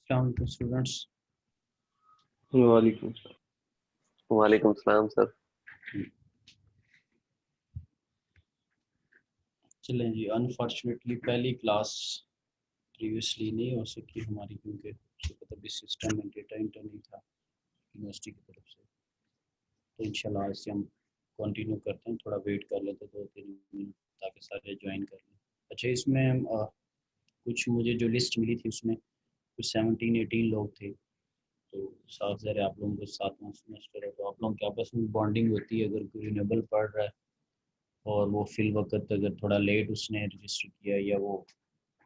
अस्सलाम वालेकुम स्टूडेंट्स। वालेकुम सलाम सर। चलें जी, अनफॉर्चुनेटली पहली क्लास प्रीवियसली नहीं हो सकी हमारी, क्योंकि तभी सिस्टम में डेटा इंटर नहीं था यूनिवर्सिटी की तरफ से। तो इंशाल्लाह आज से हम कंटिन्यू करते हैं, थोड़ा वेट कर लेते 2-3 मिनट ताकि सारे ज्वाइन कर लें। अच्छा, इसमें कुछ मुझे जो लिस्ट मिली थी उसमें कुछ 17-18 लोग थे। तो साथ ज़रा आप लोगों को 7वां सेमेस्टर है, तो आप लोगों के आपस में बॉन्डिंग होती है। अगर कोई रिन्यूएबल पढ़ रहा है और वो फिल वक्त अगर थोड़ा लेट उसने रजिस्टर किया, या वो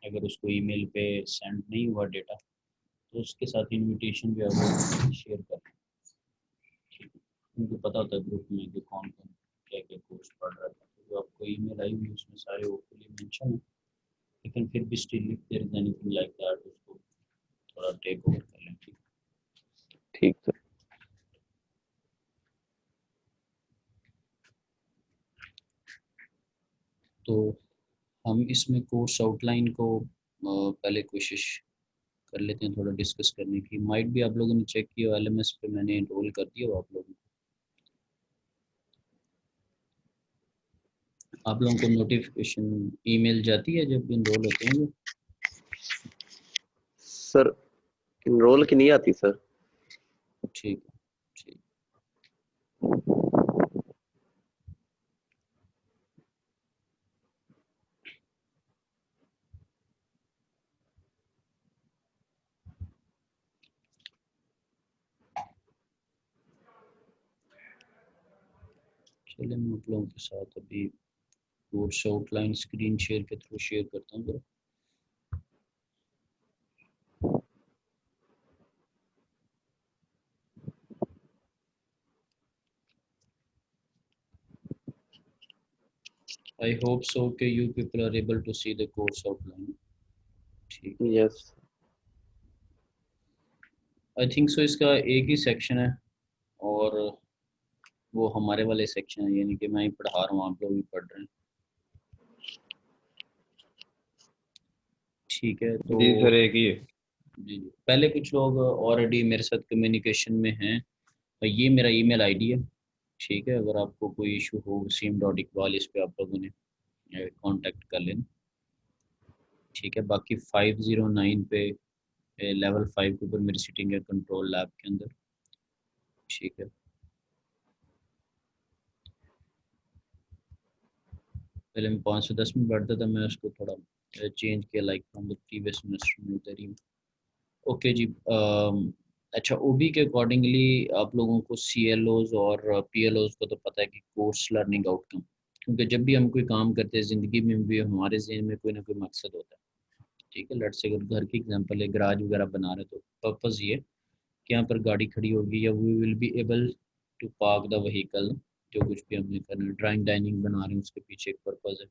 अगर उसको ईमेल पे सेंड नहीं हुआ डेटा, तो उसके साथ इनविटेशन जो है वो शेयर कर। ठीक है, उनको पता होता है ग्रुप में कि कौन कौन क्या क्या कोर्स पढ़ रहा था। तो जो आपको ईमेल आई हुई उसमें सारे ओपनली मेंशन है, लेकिन फिर भी still if there is anything like that उसको थोड़ा टेक ओवर कर लें। ठीक है, ठीक सर। तो हम इसमें कोर्स आउटलाइन को पहले कोशिश कर लेते हैं थोड़ा डिस्कस करने की। माइट भी आप लोगों ने चेक किया, एलएमएस पे मैंने एनरोल कर दिया हो आप लोगों को। आप लोगों को नोटिफिकेशन ईमेल जाती है जब इनरोल होते हैं वो? सर इनरोल की नहीं आती सर। ठीक है, ठीक। चलिए, मैं आप लोगों के साथ अभी कोर्स आउटलाइन स्क्रीन शेयर के थ्रू शेयर करता हूँ जरा। आई होप सो कि you people are able to see the course outline. ठीक है, यस। आई थिंक सो इसका एक ही सेक्शन है, और वो हमारे वाले सेक्शन है, यानी कि मैं ही पढ़ा रहा हूँ, आप लोग भी पढ़ रहे हैं। ठीक है, तो जी सर, एक ही है। जी जी, पहले कुछ लोग ऑलरेडी मेरे साथ कम्युनिकेशन में हैं, और ये मेरा ईमेल आईडी है। ठीक है, अगर आपको कोई इशू हो वसीम.इकबाल, इस पे आप लोगों ने कांटेक्ट कर लेना। ठीक है, बाकी 509 पे लेवल 5 के ऊपर मेरी सीटिंग है कंट्रोल लैब के अंदर। ठीक है, पहले मैं 510 में बैठता था, मैं उसको थोड़ा चेंज किया, like from the previous semester में उधर ही। ओके जी। अच्छा, ओबी के अकॉर्डिंगली आप लोगों को सीएलओज और पीएलओज को तो पता है कि कोर्स लर्निंग आउटकम, क्योंकि जब भी हम कोई काम करते हैं ज़िंदगी में भी हमारे ज़हन में कोई ना कोई मकसद होता है। ठीक है, लेट्स से अगर घर की एग्जांपल है, गराज वगैरह बना रहे तो पर्पज़ ये कि यहाँ पर गाड़ी खड़ी होगी, या we will be able to park the vehicle. जो कुछ भी हमने करना है, ड्राइंग डाइनिंग बना रहे हैं, उसके पीछे एक पर्पज़ है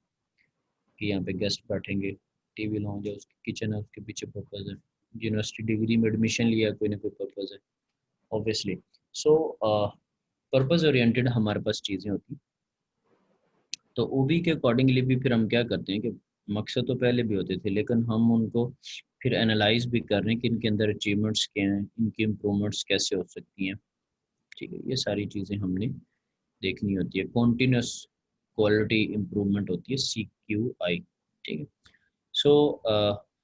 कि यहाँ पे गेस्ट बैठेंगे। टीवी लॉन्ज है, उसकी किचन है, उसके पीछे पर्पज़ है। यूनिवर्सिटी डिग्री में एडमिशन लिया, कोई ना कोई पर्पज़ है ऑब्वियसली। सो पर्पज़ ओरिएंटेड हमारे पास चीज़ें होती हैं। तो ओबी के अकॉर्डिंगली भी फिर हम क्या करते हैं कि मकसद तो पहले भी होते थे, लेकिन हम उनको फिर एनालाइज भी कर रहे हैं कि इनके अंदर अचीवमेंट्स क्या हैं, इनकी इम्प्रूवमेंट्स कैसे हो सकती हैं। ठीक है, ये सारी चीज़ें हमने देखनी होती है। कॉन्टीन्यूस क्वालिटी इम्प्रूवमेंट होती है, CQI। ठीक है, सो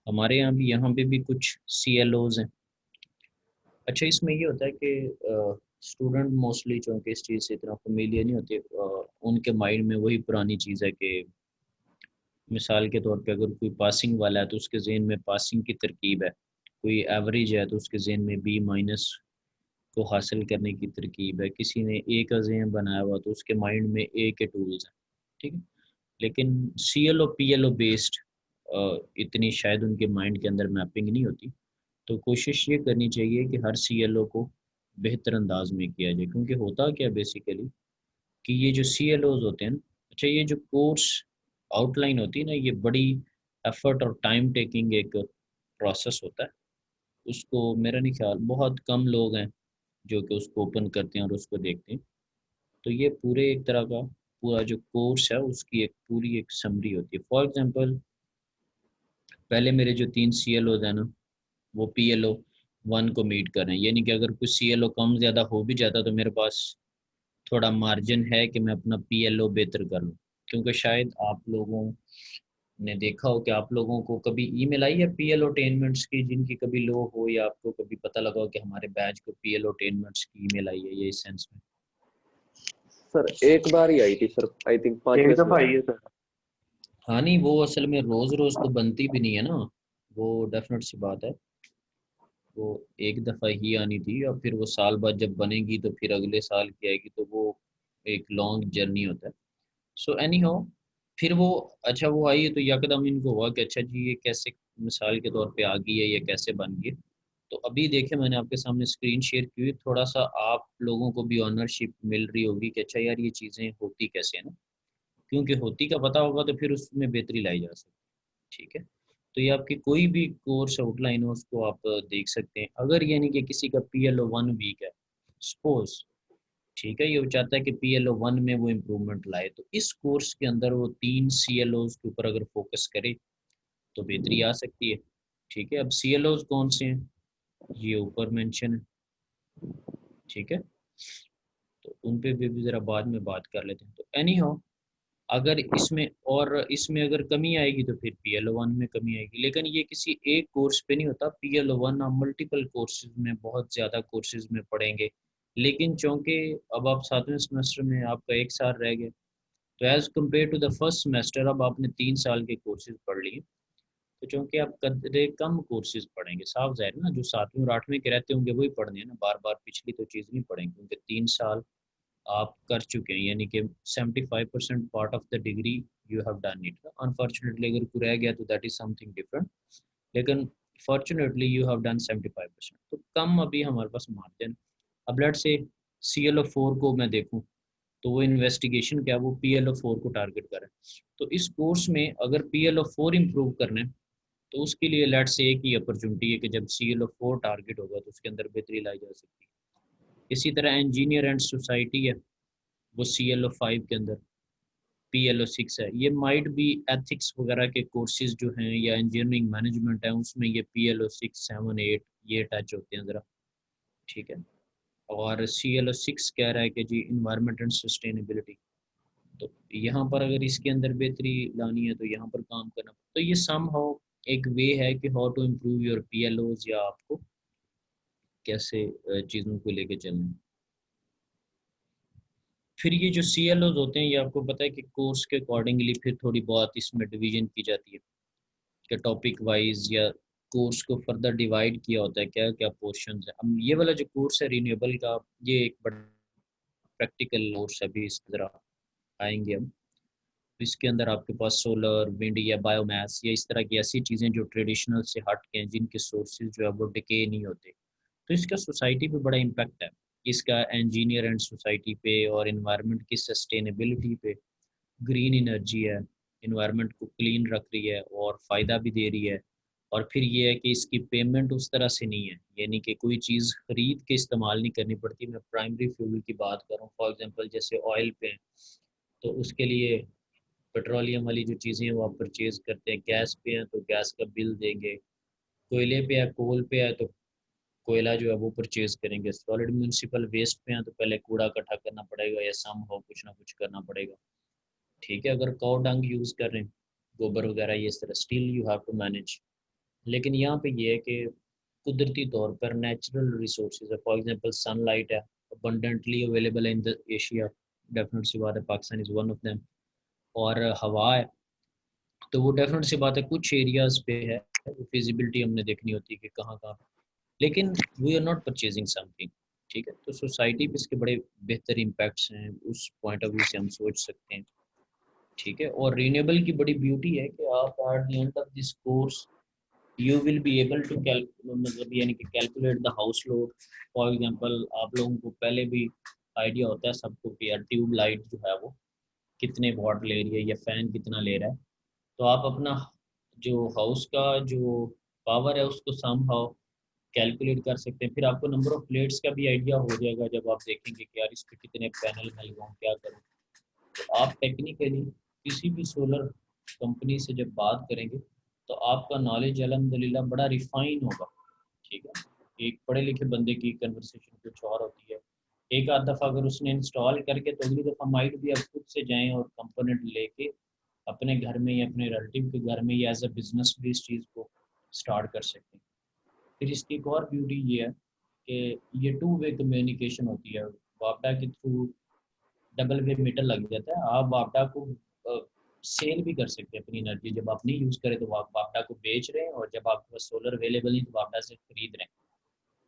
हमारे यहाँ पे भी कुछ CLOs हैं। अच्छा, इसमें ये होता है कि स्टूडेंट मोस्टली चूँकि इस चीज़ से इतना फेमिलियर नहीं होते, उनके माइंड में वही पुरानी चीज़ है कि मिसाल के तौर पे अगर कोई पासिंग वाला है तो उसके जहन में पासिंग की तरकीब है, कोई एवरेज है तो उसके जहन में B- को हासिल करने की तरकीब है, किसी ने ए का जहन बनाया हुआ तो उसके माइंड में ए के टूल्स हैं। ठीक है, लेकिन CLO PLO बेस्ड इतनी शायद उनके माइंड के अंदर मैपिंग नहीं होती। तो कोशिश ये करनी चाहिए कि हर CLO को बेहतर अंदाज में किया जाए, क्योंकि होता क्या बेसिकली कि ये जो CLOs होते हैं ना, अच्छा ये जो कोर्स आउटलाइन होती है ना, ये बड़ी एफर्ट और टाइम टेकिंग एक प्रोसेस होता है। उसको मेरा नहीं ख्याल बहुत कम लोग हैं जो कि उसको ओपन करते हैं और उसको देखते हैं। तो ये पूरे एक तरह का पूरा जो कोर्स है उसकी एक पूरी एक समरी होती है। फॉर एग्जांपल, पहले मेरे जो 3 CLOs हैं ना, वो PLO 1 को मीट कर रहे हैं, यानी कि अगर कुछ CLO कम ज़्यादा हो भी जाता तो मेरे पास थोड़ा मार्जिन है कि मैं अपना PLO बेहतर कर लूँ। क्योंकि शायद आप लोगों ने देखा हो कि आप लोगों को कभी ईमेल आई है PLO अटेनमेंट्स की जिनकी कभी लो हो, या आपको कभी पता लगा हो कि हमारे बैच को PLO अटेनमेंट्स की ईमेल आई है, ये इस सेंस में। सर एक बार ही आई थी सर, आई थिंक एक 5वें दफा आई सेमेस्टर। है सर। हाँ नहीं, वो असल में रोज़ रोज़ तो बनती भी नहीं है ना, वो डेफिनेट सी बात है। वो एक दफ़ा ही आनी थी, और फिर वो साल बाद जब बनेगी तो फिर अगले साल की आएगी, तो वो एक लॉन्ग जर्नी होता है। सो एनी हाउ, फिर वो, अच्छा वो आई तो यकदम इनको हुआ कि अच्छा जी ये कैसे मिसाल के तौर पे आ गई है, ये कैसे बन गई है। तो अभी देखिए मैंने आपके सामने स्क्रीन शेयर की हुई, थोड़ा सा आप लोगों को भी ऑनरशिप मिल रही होगी कि अच्छा यार ये चीज़ें होती कैसे हैं ना, क्योंकि होती का पता होगा तो फिर उसमें बेहतरी लाई जा सकती है। ठीक है, तो ये आपकी कोई भी कोर्स आउटलाइन हो उसको आप देख सकते हैं। अगर यानी कि किसी का PLO 1 वीक है सपोज, ठीक है, ये चाहता है कि PLO 1 में वो इम्प्रूवमेंट लाए, तो इस कोर्स के अंदर वो 3 CLOs के ऊपर अगर फोकस करे तो बेहतरी आ सकती है। ठीक है, अब CLOs कौन से हैं, ये ऊपर मेंशन है। ठीक है, तो उन पे भी ज़रा बाद में बात कर लेते हैं। तो एनी हाउ, अगर इसमें और इसमें अगर कमी आएगी तो फिर PLO 1 में कमी आएगी, लेकिन ये किसी एक कोर्स पे नहीं होता। PLO 1 आप मल्टीपल कोर्सेज में, बहुत ज़्यादा कोर्सेज में पढ़ेंगे, लेकिन चूँकि अब आप 7वें सेमेस्टर में आपका 1 साल रह गया, तो as compared to the first semester अब आपने 3 साल के कोर्सेज पढ़ लिए, तो चूँकि आप कदरे कम कोर्सेज पढ़ेंगे, साफ ज़ाहिर है ना, जो 7वीं और 8वीं के रहते होंगे वही पढ़ने हैं ना, बार बार पिछली तो चीज़ नहीं पढ़ेंगे, क्योंकि 3 साल आप कर चुके हैं, यानी कि 75% part of the degree you have done it. Unfortunately अगर कोई रह गया तो दैट इज समथिंग डिफरेंट, लेकिन फॉर्चुनेटली यू हैव डन 75%, तो कम अभी हमारे पास मार्जिन। अब लेट से CLO 4 को मैं देखूं, तो वो इन्वेस्टिगेशन क्या, वो PLO 4 को टारगेट करे। तो इस कोर्स में अगर PLO 4 इम्प्रूव करना है तो उसके लिए लेट से एक ही अपॉर्चुनिटी है कि जब CLO 4 टारगेट होगा तो उसके अंदर बेहतरी लाई जा सकती है। इसी तरह इंजीनियर एंड सोसाइटी है, वो CLO 5 के अंदर, PLO 6 है। ये माइट भी एथिक्स वगैरह के कोर्सेज जो हैं या इंजीनियरिंग मैनेजमेंट है उसमें ये PLO 6, 7, 8 ये टच होते हैं ज़रा। ठीक है, और CLO 6 कह रहा है कि जी इन्वायरमेंट एंड सस्टेनेबिलिटी, तो यहाँ पर अगर इसके अंदर बेहतरी लानी है तो यहाँ पर काम करना, तो ये सम हाउ एक वे है कि how to improve your PLOs, या आपको कैसे चीज़ों को लेके चलना है। फिर ये जो CLOs होते हैं, ये आपको पता है कि कोर्स के अकॉर्डिंगली फिर थोड़ी बहुत इसमें डिवीजन की जाती है कि टॉपिक वाइज, या कोर्स को फर्दर डिवाइड किया होता है, क्या क्या पोर्शंस है। अब ये वाला जो कोर्स है रिन्यूएबल का, ये एक बड़ा प्रैक्टिकल कोर्स है, अभी इस तरह आएंगे हम। तो इसके अंदर आपके पास सोलर, विंड या बायोमास या इस तरह की ऐसी चीज़ें जो ट्रेडिशनल से हट के हैं, जिनके सोर्सेज जो है वो डिके नहीं होते, तो इसका सोसाइटी पे बड़ा इम्पैक्ट है। इसका इंजीनियर एंड सोसाइटी पे और इन्वायरमेंट की सस्टेनेबिलिटी पे। ग्रीन एनर्जी है, इन्वायरमेंट को क्लीन रख रही है और फ़ायदा भी दे रही है। और फिर ये है कि इसकी पेमेंट उस तरह से नहीं है, यानी कि कोई चीज़ ख़रीद के इस्तेमाल नहीं करनी पड़ती। मैं प्राइमरी फ्यूल की बात करूँ, फॉर एग्जांपल जैसे ऑयल पे हैं, तो उसके लिए पेट्रोलियम वाली जो चीज़ें हैं वो आप परचेज़ करते हैं। गैस पे हैं तो गैस का बिल देंगे, कोयले पे है, कोल पे है तो कोयला जो है वो परचेज़ करेंगे। सॉलिड म्यूनसिपल वेस्ट पे हैं तो पहले कूड़ा इकट्ठा करना पड़ेगा या सम हो कुछ ना कुछ करना पड़ेगा। ठीक है, अगर काउ डंग यूज़ कर रहे हैं, गोबर वगैरह, ये इस तरह still you have to manage. लेकिन यहाँ पे ये है कि कुदरती तौर पर नेचुरल रिसोर्सेज है, फॉर एग्जांपल सनलाइट है, abundantly available in the Asia, definite सी बात है, Pakistan is one of them. और हवा है, तो वो डेफिनेट सी बात है कुछ एरियाज़ पे है, फिजिबिलिटी हमने देखनी होती है कि कहाँ कहाँ, लेकिन we are not purchasing something. ठीक है, तो सोसाइटी पे इसके बड़े बेहतर इम्पैक्ट्स हैं, उस पॉइंट ऑफ व्यू से हम सोच सकते हैं। ठीक है, और रीनेबल की बड़ी ब्यूटी है कि आप at the end of this course you will be able to मतलब यानी कि calculate the house load. For example आप लोगों को पहले भी आइडिया होता है सबको कि यार ट्यूब लाइट जो है वो कितने वाट ले रही है या फैन कितना ले रहा है, तो आप अपना जो हाउस का जो पावर है उसको सम हाउ कैलकुलेट कर सकते हैं। फिर आपको नंबर ऑफ प्लेट्स का भी आइडिया हो जाएगा जब आप देखेंगे कि यार इस पे कितने पैनल मैं लगाऊं, क्या करूं। तो आप टेक्निकली किसी भी सोलर कंपनी से जब बात करेंगे तो आपका नॉलेज अल्हम्दुलिल्लाह बड़ा रिफाइन होगा। ठीक है, एक पढ़े लिखे बंदे की कन्वर्सेशन कुछ और होती है। एक आध दफ़ा अगर उसने इंस्टॉल करके तो अगली दफ़ा माइट भी आप खुद से जाएं और कंपोनेंट लेके अपने घर में या अपने रिलेटिव के घर में या एज अ बिजनेस भी इस चीज़ को स्टार्ट कर सकते हैं। फिर इसकी एक और ब्यूटी ये है कि ये टू वे कम्युनिकेशन होती है। वापडा के थ्रू डबल वे मीटर लग जाता है। आप वापडा को सेल भी कर सकते हैं अपनी एनर्जी, जब आप नहीं यूज़ करें तो आप वापडा को बेच रहे हैं, और जब आपके पास सोलर अवेलेबल नहीं तो वापडा से खरीद रहे हैं।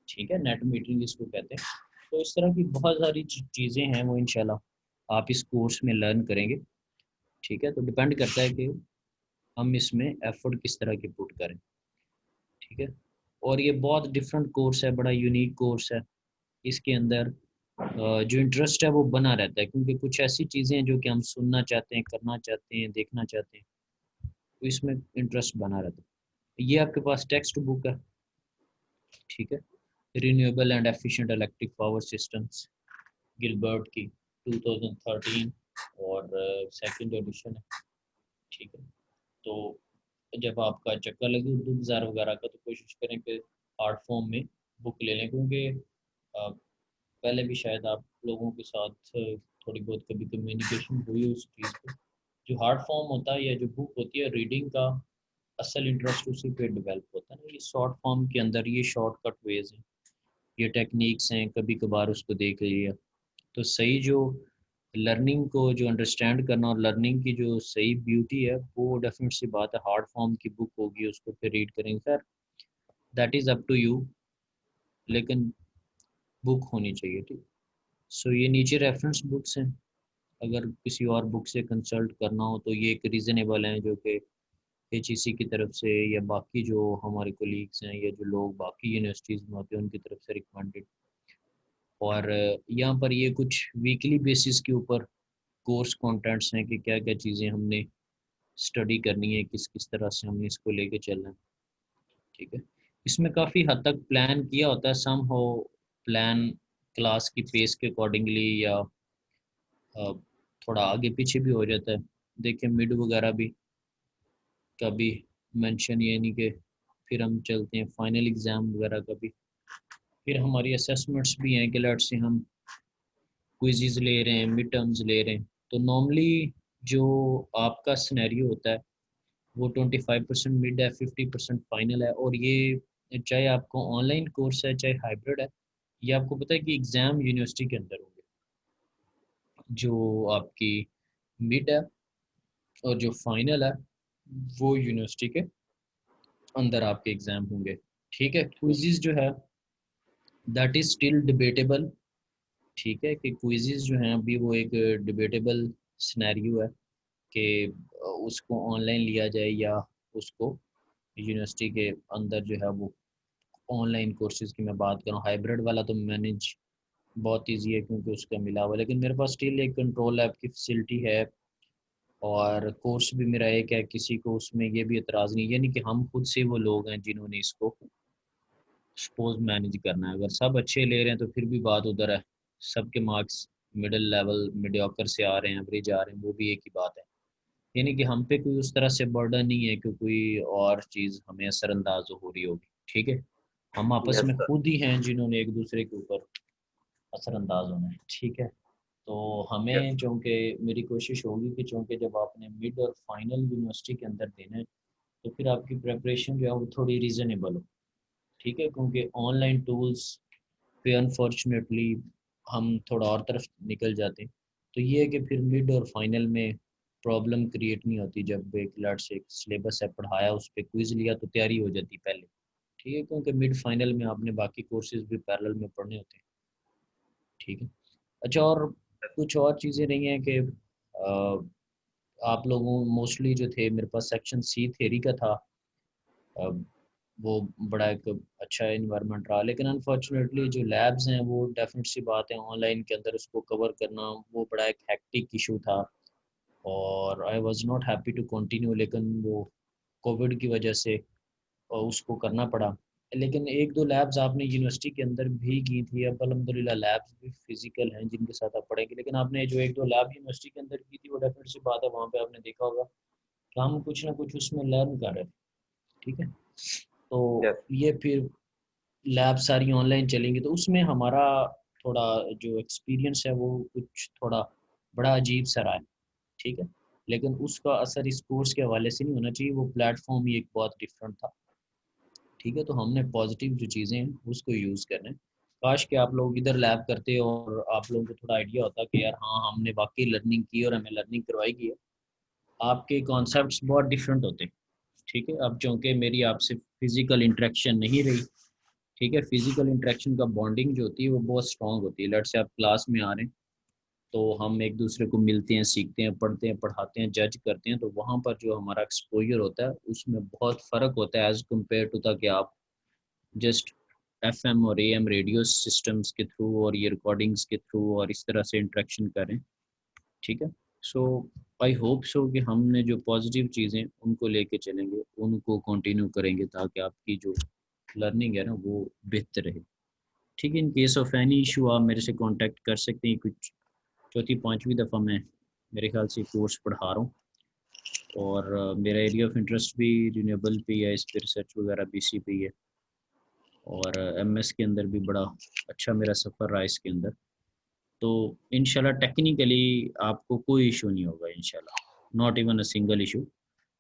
ठीक है, नेट मीटरिंग इसको कहते हैं। तो इस तरह की बहुत सारी चीज़ें हैं, वो इंशाल्लाह आप इस कोर्स में लर्न करेंगे। ठीक है, तो डिपेंड करता है कि हम इसमें एफर्ट किस तरह की पुट करें। ठीक है, और ये बहुत डिफरेंट कोर्स है, बड़ा यूनिक कोर्स है। इसके अंदर जो इंटरेस्ट है वो बना रहता है, क्योंकि कुछ ऐसी चीज़ें हैं जो कि हम सुनना चाहते हैं, करना चाहते हैं, देखना चाहते हैं, तो इसमें इंटरेस्ट बना रहता है। ये आपके पास टेक्स्ट बुक है। ठीक है, renewable and efficient electric power systems, Gilbert की 2013 और सेकंड एडिशन है। ठीक है, तो जब आपका चक्कर लगे उर्दू बाज़ार वगैरह का तो कोशिश करें कि हार्ड फॉर्म में बुक ले लें, क्योंकि पहले भी शायद आप लोगों के साथ थोड़ी बहुत कभी कम्युनिकेशन हुई उस चीज़ पे। जो हार्ड फॉर्म होता है या जो बुक होती है रीडिंग का, असल इंटरेस्ट उसी पे डेवलप होता है ना। ये शॉर्ट फॉर्म के अंदर ये शॉर्टकट वेज हैं, ये टेक्निक्स हैं, कभी कभार उसको देख लिया तो सही। जो लर्निंग को जो अंडरस्टैंड करना और लर्निंग की जो सही ब्यूटी है, वो डेफिनेट सी बात है, हार्ड फॉर्म की बुक होगी उसको फिर रीड करेंगे sir, that is up to you, लेकिन बुक होनी चाहिए। ठीक, सो ये नीचे रेफरेंस बुक्स हैं, अगर किसी और बुक से कंसल्ट करना हो तो ये एक रीज़नेबल हैं, जो कि एचईसी की तरफ से या बाकी जो हमारे कोलीग्स हैं या जो लोग बाकी यूनिवर्सिटीज़ में होते हैं उनकी तरफ से रिकमेंडेड। और यहाँ पर ये कुछ वीकली बेसिस के ऊपर कोर्स कंटेंट्स हैं कि क्या क्या चीज़ें हमने स्टडी करनी है, किस किस तरह से हमने इसको लेके चलना है। ठीक है, इसमें काफ़ी हद तक प्लान किया होता है, सम हो प्लान क्लास की पेस के अकॉर्डिंगली या थोड़ा आगे पीछे भी हो जाता है। देखिए मिड वगैरह भी कभी मेंशन, ये नहीं कि फिर हम चलते हैं फाइनल एग्ज़ाम वगैरह का भी, फिर हमारी असेसमेंट्स भी हैं कि लेट से हम क्विज़ेस ले रहे हैं, मिड टर्म्स ले रहे हैं। तो नॉर्मली जो आपका सिनेरियो होता है वो 25% मिड है, 50% फाइनल है। और ये चाहे आपको ऑनलाइन कोर्स है चाहे हाइब्रिड है, ये आपको पता है कि एग्ज़ाम यूनिवर्सिटी के अंदर होंगे। जो आपकी मिड है और जो फाइनल है वो यूनिवर्सिटी के अंदर आपके एग्ज़ाम होंगे। ठीक है, क्विज़ेस जो है दैट इज़ स्टिल डिबेटेबल। ठीक है, कि क्विज़ेस जो हैं अभी वो एक डिबेटेबल सिनेरियो है कि उसको ऑनलाइन लिया जाए या उसको यूनिवर्सिटी के अंदर जो है वो ऑनलाइन कोर्सेज़ की मैं बात करूँ। हाइब्रिड वाला तो मैनेज बहुत ईजी है क्योंकि उसका मिला हुआ है, लेकिन मेरे पास स्टिल एक कंट्रोल लैब की फैसिलिटी है और कोर्स भी मेरा एक है। किसी को उसमें ये भी एतराज़ नहीं, यानी कि हम खुद से वो लोग हैं जिन्होंने इसको सपोज मैनेज करना है। अगर सब अच्छे ले रहे हैं तो फिर भी बात उधर है, सबके मार्क्स मिडिल लेवल मीडियोकर से आ रहे हैं, एवरेज आ रहे हैं, वो भी एक ही बात है। यानी कि हम पे कोई उस तरह से बर्डन नहीं है कि कोई और चीज़ हमें असरअंदाज हो रही होगी। ठीक है, हम आपस यस में सर। खुद ही हैं जिन्होंने एक दूसरे के ऊपर असरअंदाज होना है। ठीक है, तो यस हमें चूँकि मेरी कोशिश होगी कि चूँकि जब आपने मिड और फाइनल यूनिवर्सिटी के अंदर देना है तो फिर आपकी प्रेपरेशन जो है वो थोड़ी रीज़नेबल हो। ठीक है, क्योंकि ऑनलाइन टूल्स पे अनफॉर्चुनेटली हम थोड़ा और तरफ निकल जाते हैं। तो ये है कि फिर मिड और फाइनल में प्रॉब्लम क्रिएट नहीं होती। जब एक लाट से एक सिलेबस है पढ़ाया, उस पर क्विज़ लिया तो तैयारी हो जाती पहले। ठीक है, क्योंकि मिड फाइनल में आपने बाकी कोर्सेज भी पैरेलल में पढ़ने होते हैं। ठीक है, अच्छा, और कुछ और चीज़ें नहीं हैं कि आप लोगों मोस्टली जो थे, मेरे पास सेक्शन सी थेरी का था। अ, वो बड़ा एक अच्छा इन्वायरमेंट रहा, लेकिन अनफॉर्चुनेटली जो लैब्स हैं वो डेफिनेट सी बात है ऑनलाइन के अंदर उसको कवर करना वो बड़ा एक हैक्टिक इशू था। और I was not happy to continue, लेकिन वो कोविड की वजह से उसको करना पड़ा। लेकिन एक दो लैब्स आपने यूनिवर्सिटी के अंदर भी की थी, अब अलहमदिल्ला लैब्स भी फिजिकल हैं जिनके साथ आप पढ़ेंगे। लेकिन आपने जो एक दो लैब यूनिवर्सिटी के अंदर की थी वो डेफिनेट सी बात है, वहाँ पे आपने देखा होगा कि हम कुछ ना कुछ उसमें लर्न कर रहे थे। ठीक है, तो यस। ये फिर लैब सारी ऑनलाइन चलेंगी, तो उसमें हमारा थोड़ा जो एक्सपीरियंस है वो कुछ थोड़ा बड़ा अजीब सा रहा है, ठीक है। लेकिन उसका असर इस कोर्स के हवाले से नहीं होना चाहिए, वो प्लेटफॉर्म ही एक बहुत डिफरेंट था, ठीक है। तो हमने पॉजिटिव जो चीज़ें हैं उसको यूज़ करना है। काश कि आप लोग इधर लैब करते और आप लोगों को थोड़ा आइडिया होता कि यार हाँ हमने वाकई लर्निंग की और हमें लर्निंग करवाई गई है, आपके कॉन्सेप्ट्स बहुत डिफरेंट होते, ठीक है। अब चूँकि मेरी आपसे फिज़िकल इंटरेक्शन नहीं रही, ठीक है, फिज़िकल इंटरेक्शन का बॉन्डिंग जो होती है वो बहुत स्ट्रॉन्ग होती है। लेट्स से आप क्लास में आ रहे हैं तो हम एक दूसरे को मिलते हैं, सीखते हैं, पढ़ते हैं, पढ़ाते हैं, जज करते हैं, तो वहाँ पर जो हमारा एक्सपोजर होता है उसमें बहुत फ़र्क होता है एज़ कम्पेयर टू था कि आप जस्ट एफएम और एएम रेडियो सिस्टम्स के थ्रू और ये रिकॉर्डिंग्स के थ्रू और इस तरह से इंटरेक्शन करें, ठीक है। सो आई होप सो कि हमने जो पॉजिटिव चीज़ें उनको लेके चलेंगे, उनको कंटिन्यू करेंगे ताकि आपकी जो लर्निंग है ना वो बेहतर रहे, ठीक है। In case of any issue आप मेरे से कांटेक्ट कर सकते हैं। कुछ चौथी पांचवी दफ़ा मैं मेरे ख्याल से कोर्स पढ़ा रहा हूँ और मेरा एरिया ऑफ इंटरेस्ट भी रिन्यूएबल पे है, इस पर रिसर्च वगैरह बीसी पे ही है और एमएस के अंदर भी बड़ा अच्छा मेरा सफ़र रहा इसके अंदर। तो इंशाल्लाह टेक्निकली आपको कोई इशू नहीं होगा इंशाल्लाह, not even a single issue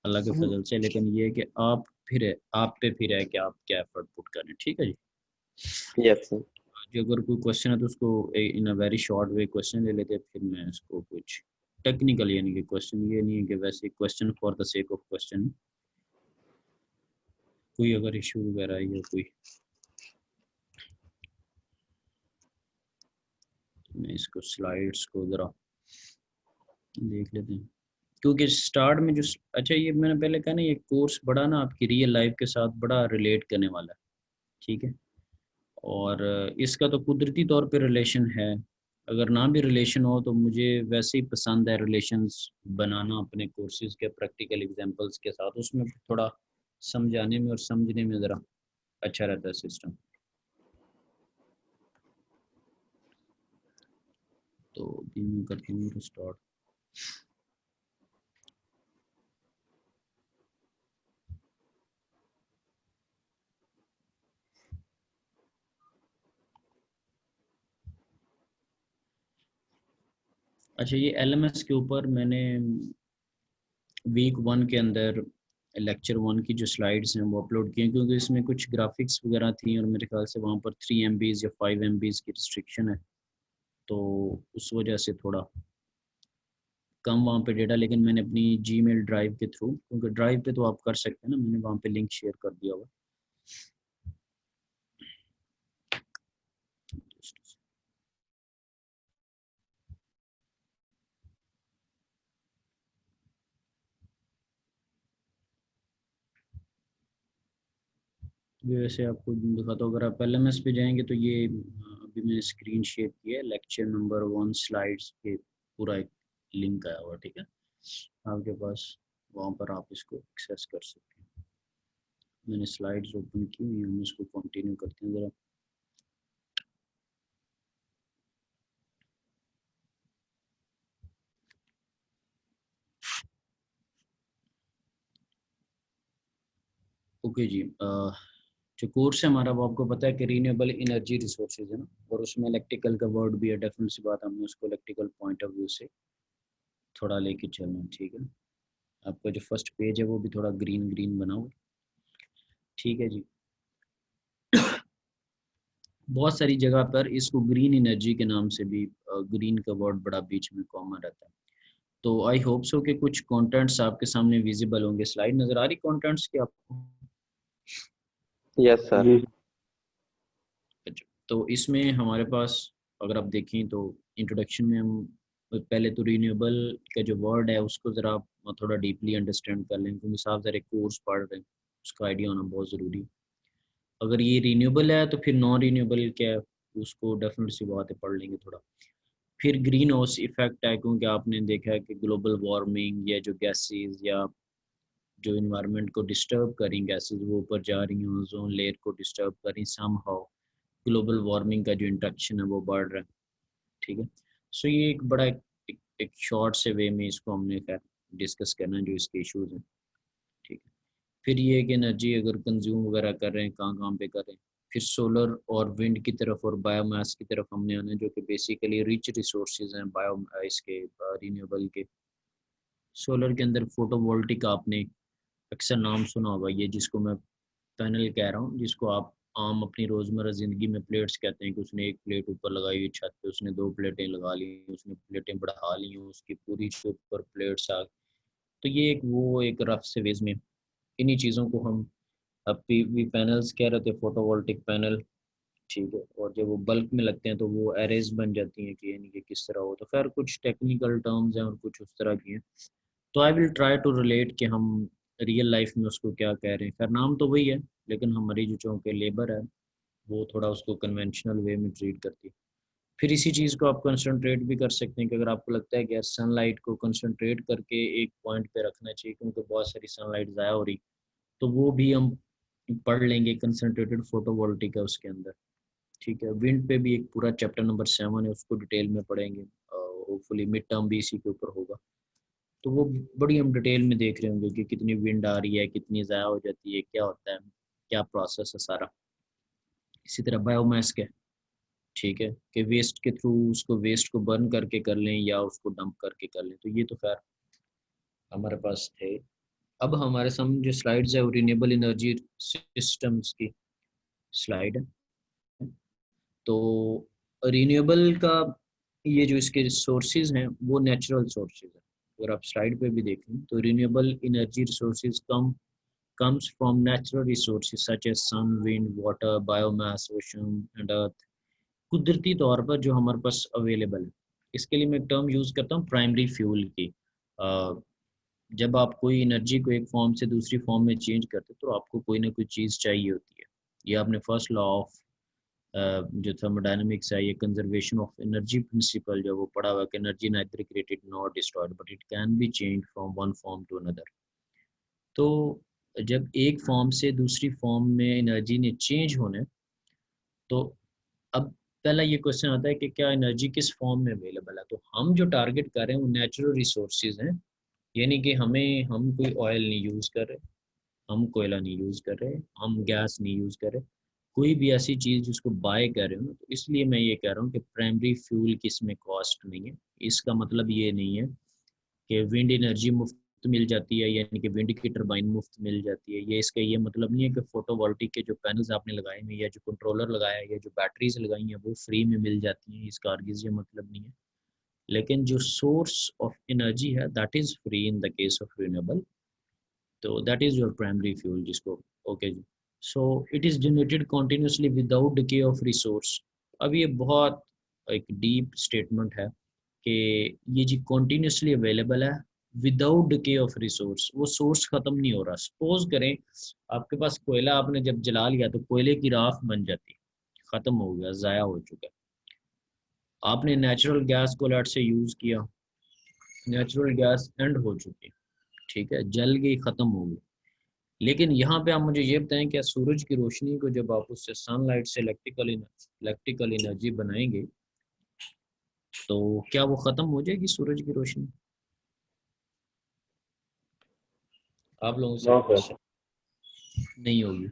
अल्लाह के फजल से। लेकिन ये है कि आप पे फिर है कि आप क्या एफर्ट पुट करें, ठीक है जी। Yes sir. जो अगर कोई क्वेश्चन है तो उसको in a very short way question ले लेते हैं, फिर मैं उसको कुछ टेक्निकल, यानी कि क्वेश्चन ये नहीं है कि वैसे question for the sake of question, कोई अगर इशू वगैरह या कोई, मैं इसको स्लाइड्स को ज़रा देख लेते हैं, क्योंकि स्टार्ट में जो अच्छा ये मैंने पहले कहा ना, ये कोर्स बड़ा ना आपकी रियल लाइफ के साथ बड़ा रिलेट करने वाला है, ठीक है। और इसका तो कुदरती तौर पे रिलेशन है, अगर ना भी रिलेशन हो तो मुझे वैसे ही पसंद है रिलेशंस बनाना अपने कोर्सेज के प्रैक्टिकल एग्जांपल्स के साथ, उसमें थोड़ा समझाने में और समझने में ज़रा अच्छा रहता है सिस्टम। तो अभी मैं करता हूँ स्टार्ट। अच्छा ये एलएमएस के ऊपर मैंने वीक 1 के अंदर लेक्चर 1 की जो स्लाइड्स हैं वो अपलोड किए, क्योंकि इसमें कुछ ग्राफिक्स वगैरह थी और मेरे ख्याल से वहाँ पर 3 MB या 5 MB की रिस्ट्रिक्शन है, तो उस वजह से थोड़ा कम वहाँ पे डेटा। लेकिन मैंने अपनी जीमेल ड्राइव के थ्रू, क्योंकि ड्राइव पे तो आप कर सकते हैं ना, मैंने वहाँ पे लिंक शेयर कर दिया हुआ। ये वैसे आपको दिखाता हूँ, अगर आप एलएमएस पे जाएंगे तो ये अभी मैंने स्क्रीन शेयर किया है, लेक्चर नंबर 1 स्लाइड्स पे पूरा एक लिंक आया हुआ, ठीक है आपके पास, वहाँ पर आप इसको एक्सेस कर सकते हैं। मैंने स्लाइड्स ओपन की हुई हैं, हम इसको कंटिन्यू करते हैं ज़रा। ओके जी, जो कोर्स है हमारा वो आपको पता है कि रीन्यूएबल एनर्जी रिसोर्सेज है ना, और उसमें इलेक्ट्रिकल का वर्ड भी है, डेफिनेट सी बात, हमने उसको इलेक्ट्रिकल पॉइंट ऑफ व्यू से थोड़ा लेके चलना है, ठीक है। आपका जो फर्स्ट पेज है वो भी थोड़ा ग्रीन ग्रीन बना हुआ, ठीक है जी। बहुत सारी जगह पर इसको ग्रीन एनर्जी के नाम से भी, ग्रीन का वर्ड बड़ा बीच में कॉमन रहता है। तो आई होप सो कि कुछ कंटेंट्स आपके सामने विजिबल होंगे। स्लाइड नज़र आ रही कंटेंट्स की आपको? Yes sir. अच्छा, तो इसमें हमारे पास अगर आप देखें तो इंट्रोडक्शन में हम पहले तो रीन्यूएबल का जो वर्ड है उसको ज़रा थोड़ा डीपली अंडरस्टैंड कर लें, क्योंकि साफ ज़रा कोर्स पढ़ रहे हैं, उसका आइडिया होना बहुत ज़रूरी है। अगर ये रीन्यूएबल है तो फिर नॉन रीन्यूएबल क्या है, उसको डेफिनेट सी बात है पढ़ लेंगे थोड़ा। फिर ग्रीन हाउस इफेक्ट है, क्योंकि आपने देखा है कि ग्लोबल वार्मिंग या जो गैसेस या जो इन्वायरमेंट को डिस्टर्ब करी गैसेस वो ऊपर जा रही हैं, ओजोन लेयर को डिस्टर्ब करी, समहाउ ग्लोबल वार्मिंग का जो इंट्रैक्शन है वो बढ़ रहा है, ठीक है। सो ये एक बड़ा एक शॉर्ट से वे में इसको हमने खैर डिस्कस करना है जो इसके इश्यूज हैं, ठीक है। फिर ये है कि एनर्जी अगर कंज्यूम वगैरह कर रहे हैं कहाँ कहाँ पे कर रहे हैं, फिर सोलर और विंड की तरफ और बायोमास की तरफ हमने आना है, जो कि बेसिकली रिच रिसोर्सेज हैं बायो इसके रिन्यूएबल के। सोलर के अंदर फोटोवोल्टिक, आपने अक्सर नाम सुना होगा, ये जिसको मैं पैनल कह रहा हूँ, जिसको आप आम अपनी रोज़मर्रा ज़िंदगी में प्लेट्स कहते हैं, कि उसने एक प्लेट ऊपर लगाई हुई छत पे, उसने 2 प्लेटें लगा ली, उसने प्लेटें बढ़ा ली, उसकी पूरी के ऊपर प्लेट्स आ, तो ये एक वो एक रफ से वेज में इन्हीं चीज़ों को हम अब पीवी पैनल्स कह रहे थे, फोटोवोल्टिक पैनल। ठीक है, और जब वो बल्क में लगते हैं तो वो एरेज बन जाती हैं, कि यानी कि किस तरह हो, तो खैर कुछ टेक्निकल टर्म्स हैं और कुछ उस तरह की हैं। तो I will try to relate कि हम रियल लाइफ में उसको क्या कह रहे हैं। खैर नाम तो वही है, लेकिन हमारी जो चूँकि लेबर है वो थोड़ा उसको कन्वेंशनल वे में ट्रीट करती है। फिर इसी चीज़ को आप कंसंट्रेट भी कर सकते हैं कि अगर आपको लगता है कि यार सनलाइट को कंसंट्रेट करके एक पॉइंट पे रखना चाहिए, क्योंकि बहुत सारी सनलाइट ज़ाया हो रही, तो वो भी हम पढ़ लेंगे, कंसंट्रेटेड फोटोवोल्टिक है उसके अंदर। ठीक है, विंड पे भी एक पूरा चैप्टर नंबर 7 है, उसको डिटेल में पढ़ेंगे, होपफुली मिड टर्म भी इसी के ऊपर होगा। तो वो बड़ी हम डिटेल में देख रहे होंगे कि कितनी विंड आ रही है, कितनी ज़ाया हो जाती है, क्या होता है, क्या प्रोसेस है सारा। इसी तरह बायोमास के, ठीक है, कि वेस्ट के थ्रू उसको वेस्ट को बर्न करके कर लें या उसको डंप करके कर लें, तो ये तो खैर हमारे पास थे। अब हमारे सामने जो स्लाइड्स है वो रिन्यूएबल एनर्जी सिस्टम्स की स्लाइड है। तो रिन्यूएबल का ये जो इसके सोर्सेज हैं वो नेचुरल सोर्सेज हैं। अगर आप स्लाइड पे भी देखें तो renewable energy resources comes from natural resources such as sun, wind, water, biomass, ocean and earth। कुदरती तौर पर जो हमारे पास अवेलेबल है, इसके लिए मैं टर्म यूज़ करता हूँ प्राइमरी फ्यूल की। जब आप कोई एनर्जी को एक फॉर्म से दूसरी फॉर्म में चेंज करते हो तो आपको कोई ना कोई चीज़ चाहिए होती है। ये आपने फर्स्ट लॉ ऑफ जो थर्मोडायनेमिक्स है, ये कंजर्वेशन ऑफ एनर्जी प्रिंसिपल जो वो पढ़ा हुआ है कि energy neither created not destroyed but it can be change from one form to another. तो जब एक फॉर्म से दूसरी फॉर्म में एनर्जी ने चेंज होना है, तो अब पहला ये क्वेश्चन आता है कि क्या एनर्जी किस फॉर्म में अवेलेबल है। तो हम जो टारगेट कर रहे हैं वो नेचुरल रिसोर्सेज हैं, यानी कि हम कोई ऑयल नहीं यूज़ कर रहे, हम कोयला नहीं यूज़ कर रहे, हम गैस नहीं यूज़ कर रहे, कोई भी ऐसी चीज़ जिसको बाय कर रहे हो ना। तो इसलिए मैं ये कह रहा हूँ कि प्राइमरी फ्यूल की इसमें कॉस्ट नहीं है। इसका मतलब ये नहीं है कि विंड एनर्जी मुफ्त मिल जाती है, यानी कि विंड की टरबाइन मुफ्त मिल जाती है। ये इसका ये मतलब नहीं है कि फोटोवोल्टिक के जो पैनल्स आपने लगाए हैं या जो कंट्रोलर लगाया है या जो बैटरीज लगाई हैं वो फ्री में मिल जाती हैं, इसका हरगिज़ ये मतलब नहीं है। लेकिन जो सोर्स ऑफ एनर्जी है that is free in the case of renewable. तो that is your primary fuel जिसको, ओके जी। So it is generated continuously without decay of resource. अब ये बहुत एक डीप स्टेटमेंट है कि ये जी कॉन्टीन्यूसली अवेलेबल है विदाउट डिके ऑफ रिसोर्स, वो सोर्स ख़त्म नहीं हो रहा। सपोज करें आपके पास कोयला, आपने जब जला लिया तो कोयले की राख बन जाती है, ख़त्म हो गया, ज़ाया हो चुका है। आपने नेचुरल गैस को लट से यूज़ किया, नेचुरल गैस एंड हो चुकी है, ठीक है, जल गई, ख़त्म हो गई। लेकिन यहाँ पे आप मुझे ये बताएं, क्या सूरज की रोशनी को जब आप उससे सनलाइट से इलेक्ट्रिकल एनर्जी बनाएंगे तो क्या वो ख़त्म हो जाएगी सूरज की रोशनी? आप लोगों से नो सर। क्वेश्चन, नहीं होगी।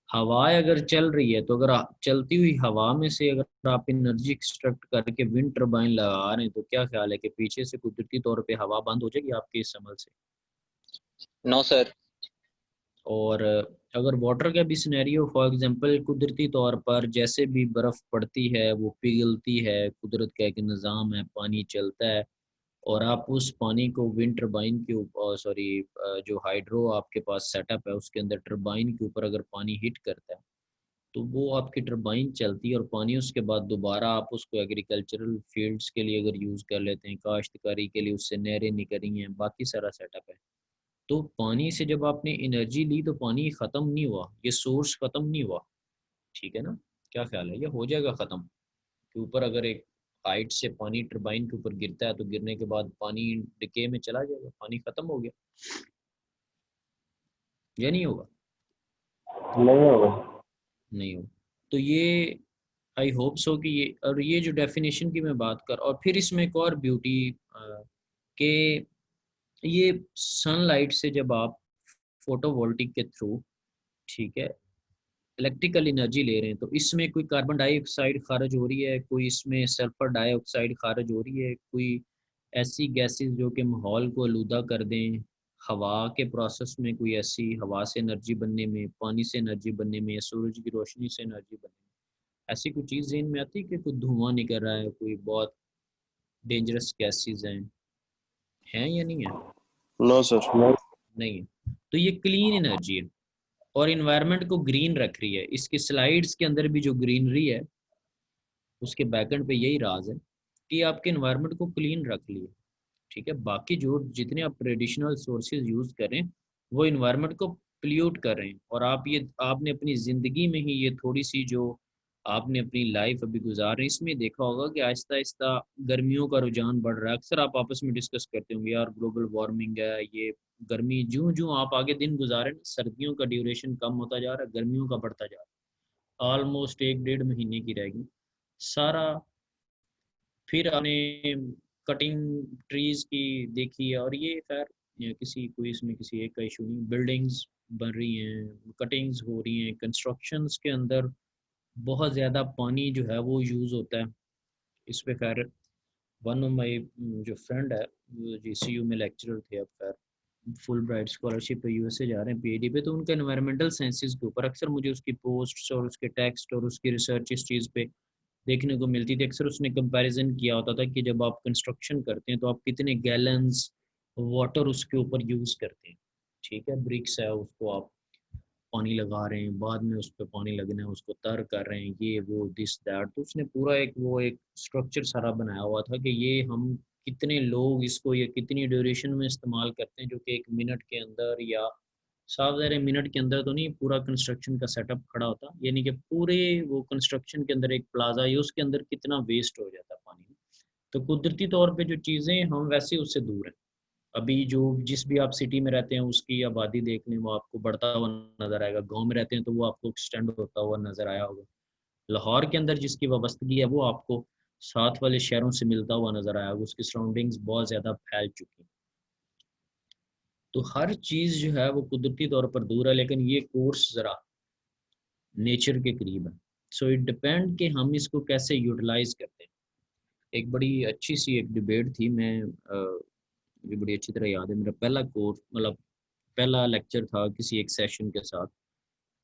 हवाएं अगर चल रही है तो अगर चलती हुई हवा में से अगर आप एनर्जी एक्सट्रैक्ट करके विंड टरबाइन लगा रहे हैं तो क्या ख्याल है कि पीछे से कुदरती तौर पे हवा बंद हो जाएगी आपके इस अमल से? No sir. और अगर वाटर का भी सिनेरियो, फॉर एग्जांपल कुदरती तौर पर जैसे भी बर्फ़ पड़ती है वो पिघलती है, कुदरत का एक निज़ाम है, पानी चलता है, और आप उस पानी को विंड टरबाइन के ऊपर, सॉरी, जो हाइड्रो आपके पास सेटअप है उसके अंदर टरबाइन के ऊपर अगर पानी हिट करता है तो वो आपकी टरबाइन चलती है, और पानी उसके बाद दोबारा आप उसको एग्रीकल्चरल फील्ड्स के लिए अगर यूज़ कर लेते हैं, काश्तकारी के लिए उससे नहरें निकली हैं, बाकी सारा सेटअप है। तो पानी से जब आपने एनर्जी ली तो पानी ख़त्म नहीं हुआ, ये सोर्स ख़त्म नहीं हुआ, ठीक है ना? क्या ख्याल है, ये हो जाएगा ख़त्म के ऊपर अगर एक हाइट से पानी टरबाइन के ऊपर गिरता है तो गिरने के बाद पानी डिके में चला जाएगा, पानी ख़त्म हो गया या नहीं होगा? नहीं होगा। नहीं होगा। तो ये आई होप सो कि ये, और ये जो डेफिनेशन की मैं बात कर, और फिर इसमें एक और ब्यूटी के, ये सनलाइट से जब आप फोटोवोल्टिक के थ्रू, ठीक है, इलेक्ट्रिकल एनर्जी ले रहे हैं, तो इसमें कोई कार्बन डाइऑक्साइड खारिज हो रही है, कोई इसमें सल्फर डाइऑक्साइड खारिज हो रही है, कोई ऐसी गैसेस जो कि माहौल को आलूदा कर दें, हवा के प्रोसेस में कोई ऐसी हवा से एनर्जी बनने में, पानी से एनर्जी बनने में, या सूरज की रोशनी से एनर्जी बनने में, ऐसी कोई चीज़ ज़हन में आती है कि कोई धुआं निकल रहा है, कोई बहुत डेंजरस गैसेस हैं या नहीं है? No sir. नहीं है। तो ये क्लीन एनर्जी है और इन्वायरमेंट को ग्रीन रख रही है। इसकी स्लाइड्स के अंदर भी जो ग्रीनरी है उसके बैकएंड पे यही राज है कि आपके इन्वायरमेंट को क्लीन रख लिए। ठीक है, बाकी जो जितने आप ट्रेडिशनल सोर्सेज यूज़ करें वो इन्वायरमेंट को पोल्यूट कर रहे हैं। और आपने अपनी ज़िंदगी में ही ये थोड़ी सी जो आपने अपनी लाइफ अभी गुजार रहे हैं, इसमें देखा होगा कि आहिस्ता आहिस्ता गर्मियों का रुझान बढ़ रहा है। अक्सर आप आपस में डिस्कस करते होंगे यार ग्लोबल वार्मिंग है, ये गर्मी जूं जूं आप आगे दिन गुजारे ना, सर्दियों का ड्यूरेशन कम होता जा रहा है, गर्मियों का बढ़ता जा रहा है, ऑलमोस्ट 1 डेढ़ महीने की रहेगी सारा। फिर आपने कटिंग ट्रीज की देखी है, और ये खैर ये किसी कोई इसमें किसी एक का इशू नहीं, बिल्डिंग्स बन रही हैं, कटिंग्स हो रही हैं, कंस्ट्रक्शंस के अंदर बहुत ज़्यादा पानी जो है वो यूज़ होता है। इस पे खैर वन ऑफ माई जो फ्रेंड है वो GCU में लेक्चरर थे, अब खैर फुल ब्राइट स्कॉलरशिप पे USA जा रहे हैं PhD पे, तो उनका एनवायरमेंटल साइंसेज के ऊपर अक्सर मुझे उसकी पोस्ट्स और उसके टेक्स्ट और उसकी रिसर्च इस चीज़ पे देखने को मिलती थी। अक्सर उसने कंपैरिजन किया होता था कि जब आप कंस्ट्रक्शन करते हैं तो आप कितने गैलन्स वाटर उसके ऊपर यूज़ करते हैं। ठीक है, ब्रिक्स है उसको आप पानी लगा रहे हैं, बाद में उस पर पानी लगना है, उसको तर कर रहे हैं, ये वो दिस दैट, तो उसने पूरा एक स्ट्रक्चर सारा बनाया हुआ था कि ये हम कितने लोग इसको ये कितनी ड्यूरेशन में इस्तेमाल करते हैं, जो कि 1 मिनट के अंदर या साफ ज़ाहिर मिनट के अंदर तो नहीं, पूरा कंस्ट्रक्शन का सेटअप खड़ा होता, यानी कि पूरे वो कंस्ट्रक्शन के अंदर एक प्लाजा है उसके अंदर कितना वेस्ट हो जाता है पानी। तो कुदरती तौर पे जो चीज़ें हम वैसे उससे दूर हैं। अभी जो जिस भी आप सिटी में रहते हैं उसकी आबादी देख लें, वो आपको बढ़ता हुआ नज़र आएगा। गांव में रहते हैं तो वो आपको एक्सटेंड होता हुआ नज़र आया होगा। लाहौर के अंदर जिसकी वाबस्तगी है वो आपको साथ वाले शहरों से मिलता हुआ नज़र आया होगा, उसकी सराउंडिंग्स बहुत ज़्यादा फैल चुकी हैं। तो हर चीज़ जो है वो कुदरती तौर पर दूर है, लेकिन ये कोर्स ज़रा नेचर के करीब है। सो इट डिपेंड कि हम इसको कैसे यूटिलाइज करते हैं। एक बड़ी अच्छी सी एक डिबेट थी, मुझे बड़ी अच्छी तरह याद है, मेरा पहला कोर्स मतलब पहला लेक्चर था किसी एक सेशन के साथ।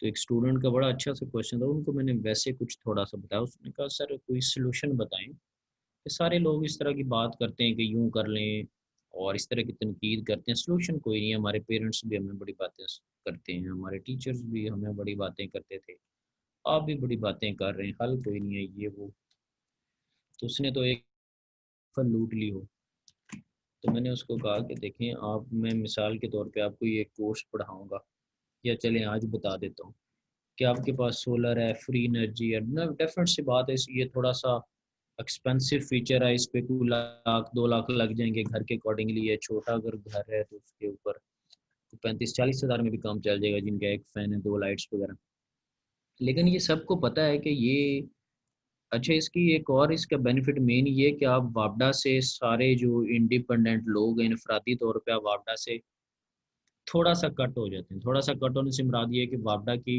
तो एक स्टूडेंट का बड़ा अच्छा सा क्वेश्चन था, उनको मैंने वैसे कुछ थोड़ा सा बताया। उसने कहा सर कोई सलूशन बताएं कि सारे लोग इस तरह की बात करते हैं कि यूं कर लें और इस तरह की तनकीद करते हैं, सलूशन कोई नहीं है। हमारे पेरेंट्स भी हमें बड़ी बातें करते हैं, हमारे टीचर्स भी हमें बड़ी बातें करते थे, आप भी बड़ी बातें कर रहे हैं, हल कोई नहीं है ये वो। तो उसने तो एक फल लूट ली हो। तो मैंने उसको कहा कि देखें आप, मैं मिसाल के तौर पे आपको ये कोर्स पढ़ाऊँगा, या चलें आज बता देता हूँ कि आपके पास सोलर है, फ्री एनर्जी है ना, डेफिनेट सी बात है, ये थोड़ा सा एक्सपेंसिव फीचर है, इस पे कोई 1 लाख 2 लाख लग जाएंगे घर के अकॉर्डिंगली। है छोटा अगर घर है तो उसके ऊपर 35-40 हज़ार में भी काम चल जाएगा, जिनका एक फ़ैन है, 2 लाइट्स वगैरह। लेकिन ये सबको पता है कि ये अच्छा, इसकी एक और इसका बेनिफिट मेन ये कि आप वापडा से सारे जो इंडिपेंडेंट लोग हैं इनफरादी तौर पे, आप वापडा से थोड़ा सा कट हो जाते हैं। थोड़ा सा कट होने से मुराद ये है कि वापडा की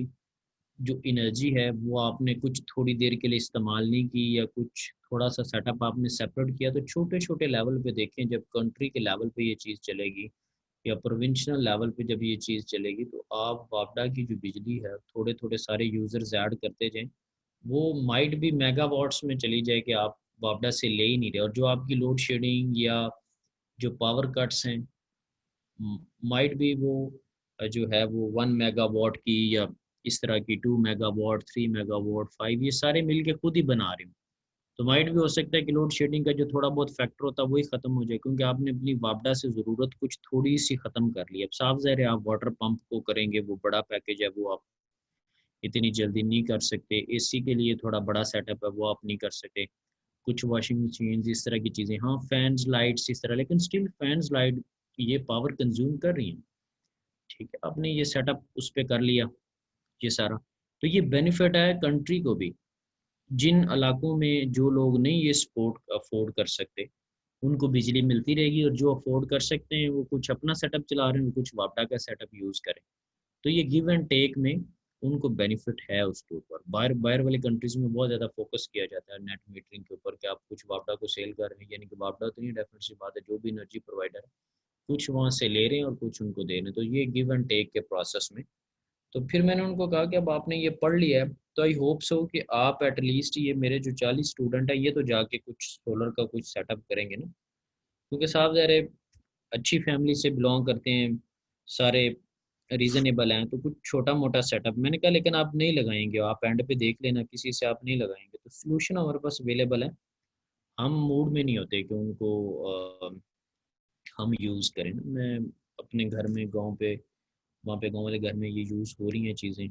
जो एनर्जी है वो आपने कुछ थोड़ी देर के लिए इस्तेमाल नहीं की, या कुछ थोड़ा सा सेटअप आपने सेपरेट किया, तो छोटे छोटे लेवल पे देखें, जब कंट्री के लेवल पे ये चीज़ चलेगी या प्रोविंशनल लेवल पे जब ये चीज़ चलेगी, तो आप वापडा की जो बिजली है थोड़े थोड़े सारे यूज़र्स ऐड करते जाएं, वो माइट भी मेगावाट्स में चली जाए कि आप वापडा से ले ही नहीं रहे। और जो आपकी लोड शेडिंग या जो पावर कट्स हैं, माइट भी वो जो है वो 1 मेगावाट की, या इस तरह की 2 मेगावाट, 3 मेगावाट, 5, ये सारे मिलके खुद ही बना रहे हो। तो माइट भी हो सकता है कि लोड शेडिंग का जो थोड़ा बहुत फैक्टर होता है वही ख़त्म हो जाए, क्योंकि आपने अपनी वापडा से ज़रूरत कुछ थोड़ी सी ख़त्म कर ली। अब साफ ज़ाहिर है आप वाटर पंप को करेंगे, वो बड़ा पैकेज है, वो आप इतनी जल्दी नहीं कर सकते। एसी के लिए थोड़ा बड़ा सेटअप है, वो आप नहीं कर सकते। कुछ वॉशिंग मशीन इस तरह की चीज़ें, हाँ फैंस लाइट्स इस तरह, लेकिन स्टिल फैंस लाइट ये पावर कंज्यूम कर रही हैं। ठीक है, आपने ये सेटअप उस पर कर लिया ये सारा, तो ये बेनिफिट है कंट्री को भी। जिन इलाकों में जो लोग नहीं ये सपोर्ट अफोर्ड कर सकते उनको बिजली मिलती रहेगी, और जो अफोर्ड कर सकते हैं वो कुछ अपना सेटअप चला रहे हैं, कुछ वापडा का सेटअप यूज़ करें। तो ये गिव एंड टेक में उनको बेनिफिट है उसके ऊपर। बाहर बाहर वाली कंट्रीज़ में बहुत ज़्यादा फोकस किया जाता है नेट मीटरिंग के ऊपर कि आप कुछ वापडा को सेल कर रहे हैं, यानी कि वापडा तो नहीं, डेफिनेट सी बात है जो भी एनर्जी प्रोवाइडर है कुछ वहाँ से ले रहे हैं और कुछ उनको दे रहे हैं, तो ये गिव एंड टेक के प्रोसेस में। तो फिर मैंने उनको कहा कि अब आपने ये पढ़ लिया है तो आई होप सो कि आप एटलीस्ट ये मेरे जो 40 स्टूडेंट है ये तो जाके कुछ सोलर का कुछ सेटअप करेंगे ना, क्योंकि साहब ज़रा अच्छी फैमिली से बिलोंग करते हैं, सारे रीज़नेबल हैं, तो कुछ छोटा मोटा सेटअप। मैंने कहा लेकिन आप नहीं लगाएंगे, आप एंड पे देख लेना किसी से आप नहीं लगाएंगे, तो सोल्यूशन हमारे पास अवेलेबल है। हम मूड में नहीं होते कि उनको हम यूज़ करें ना। मैं अपने घर में गांव पे, वहाँ पे गांव वाले घर में ये यूज़ हो रही हैं चीज़ें,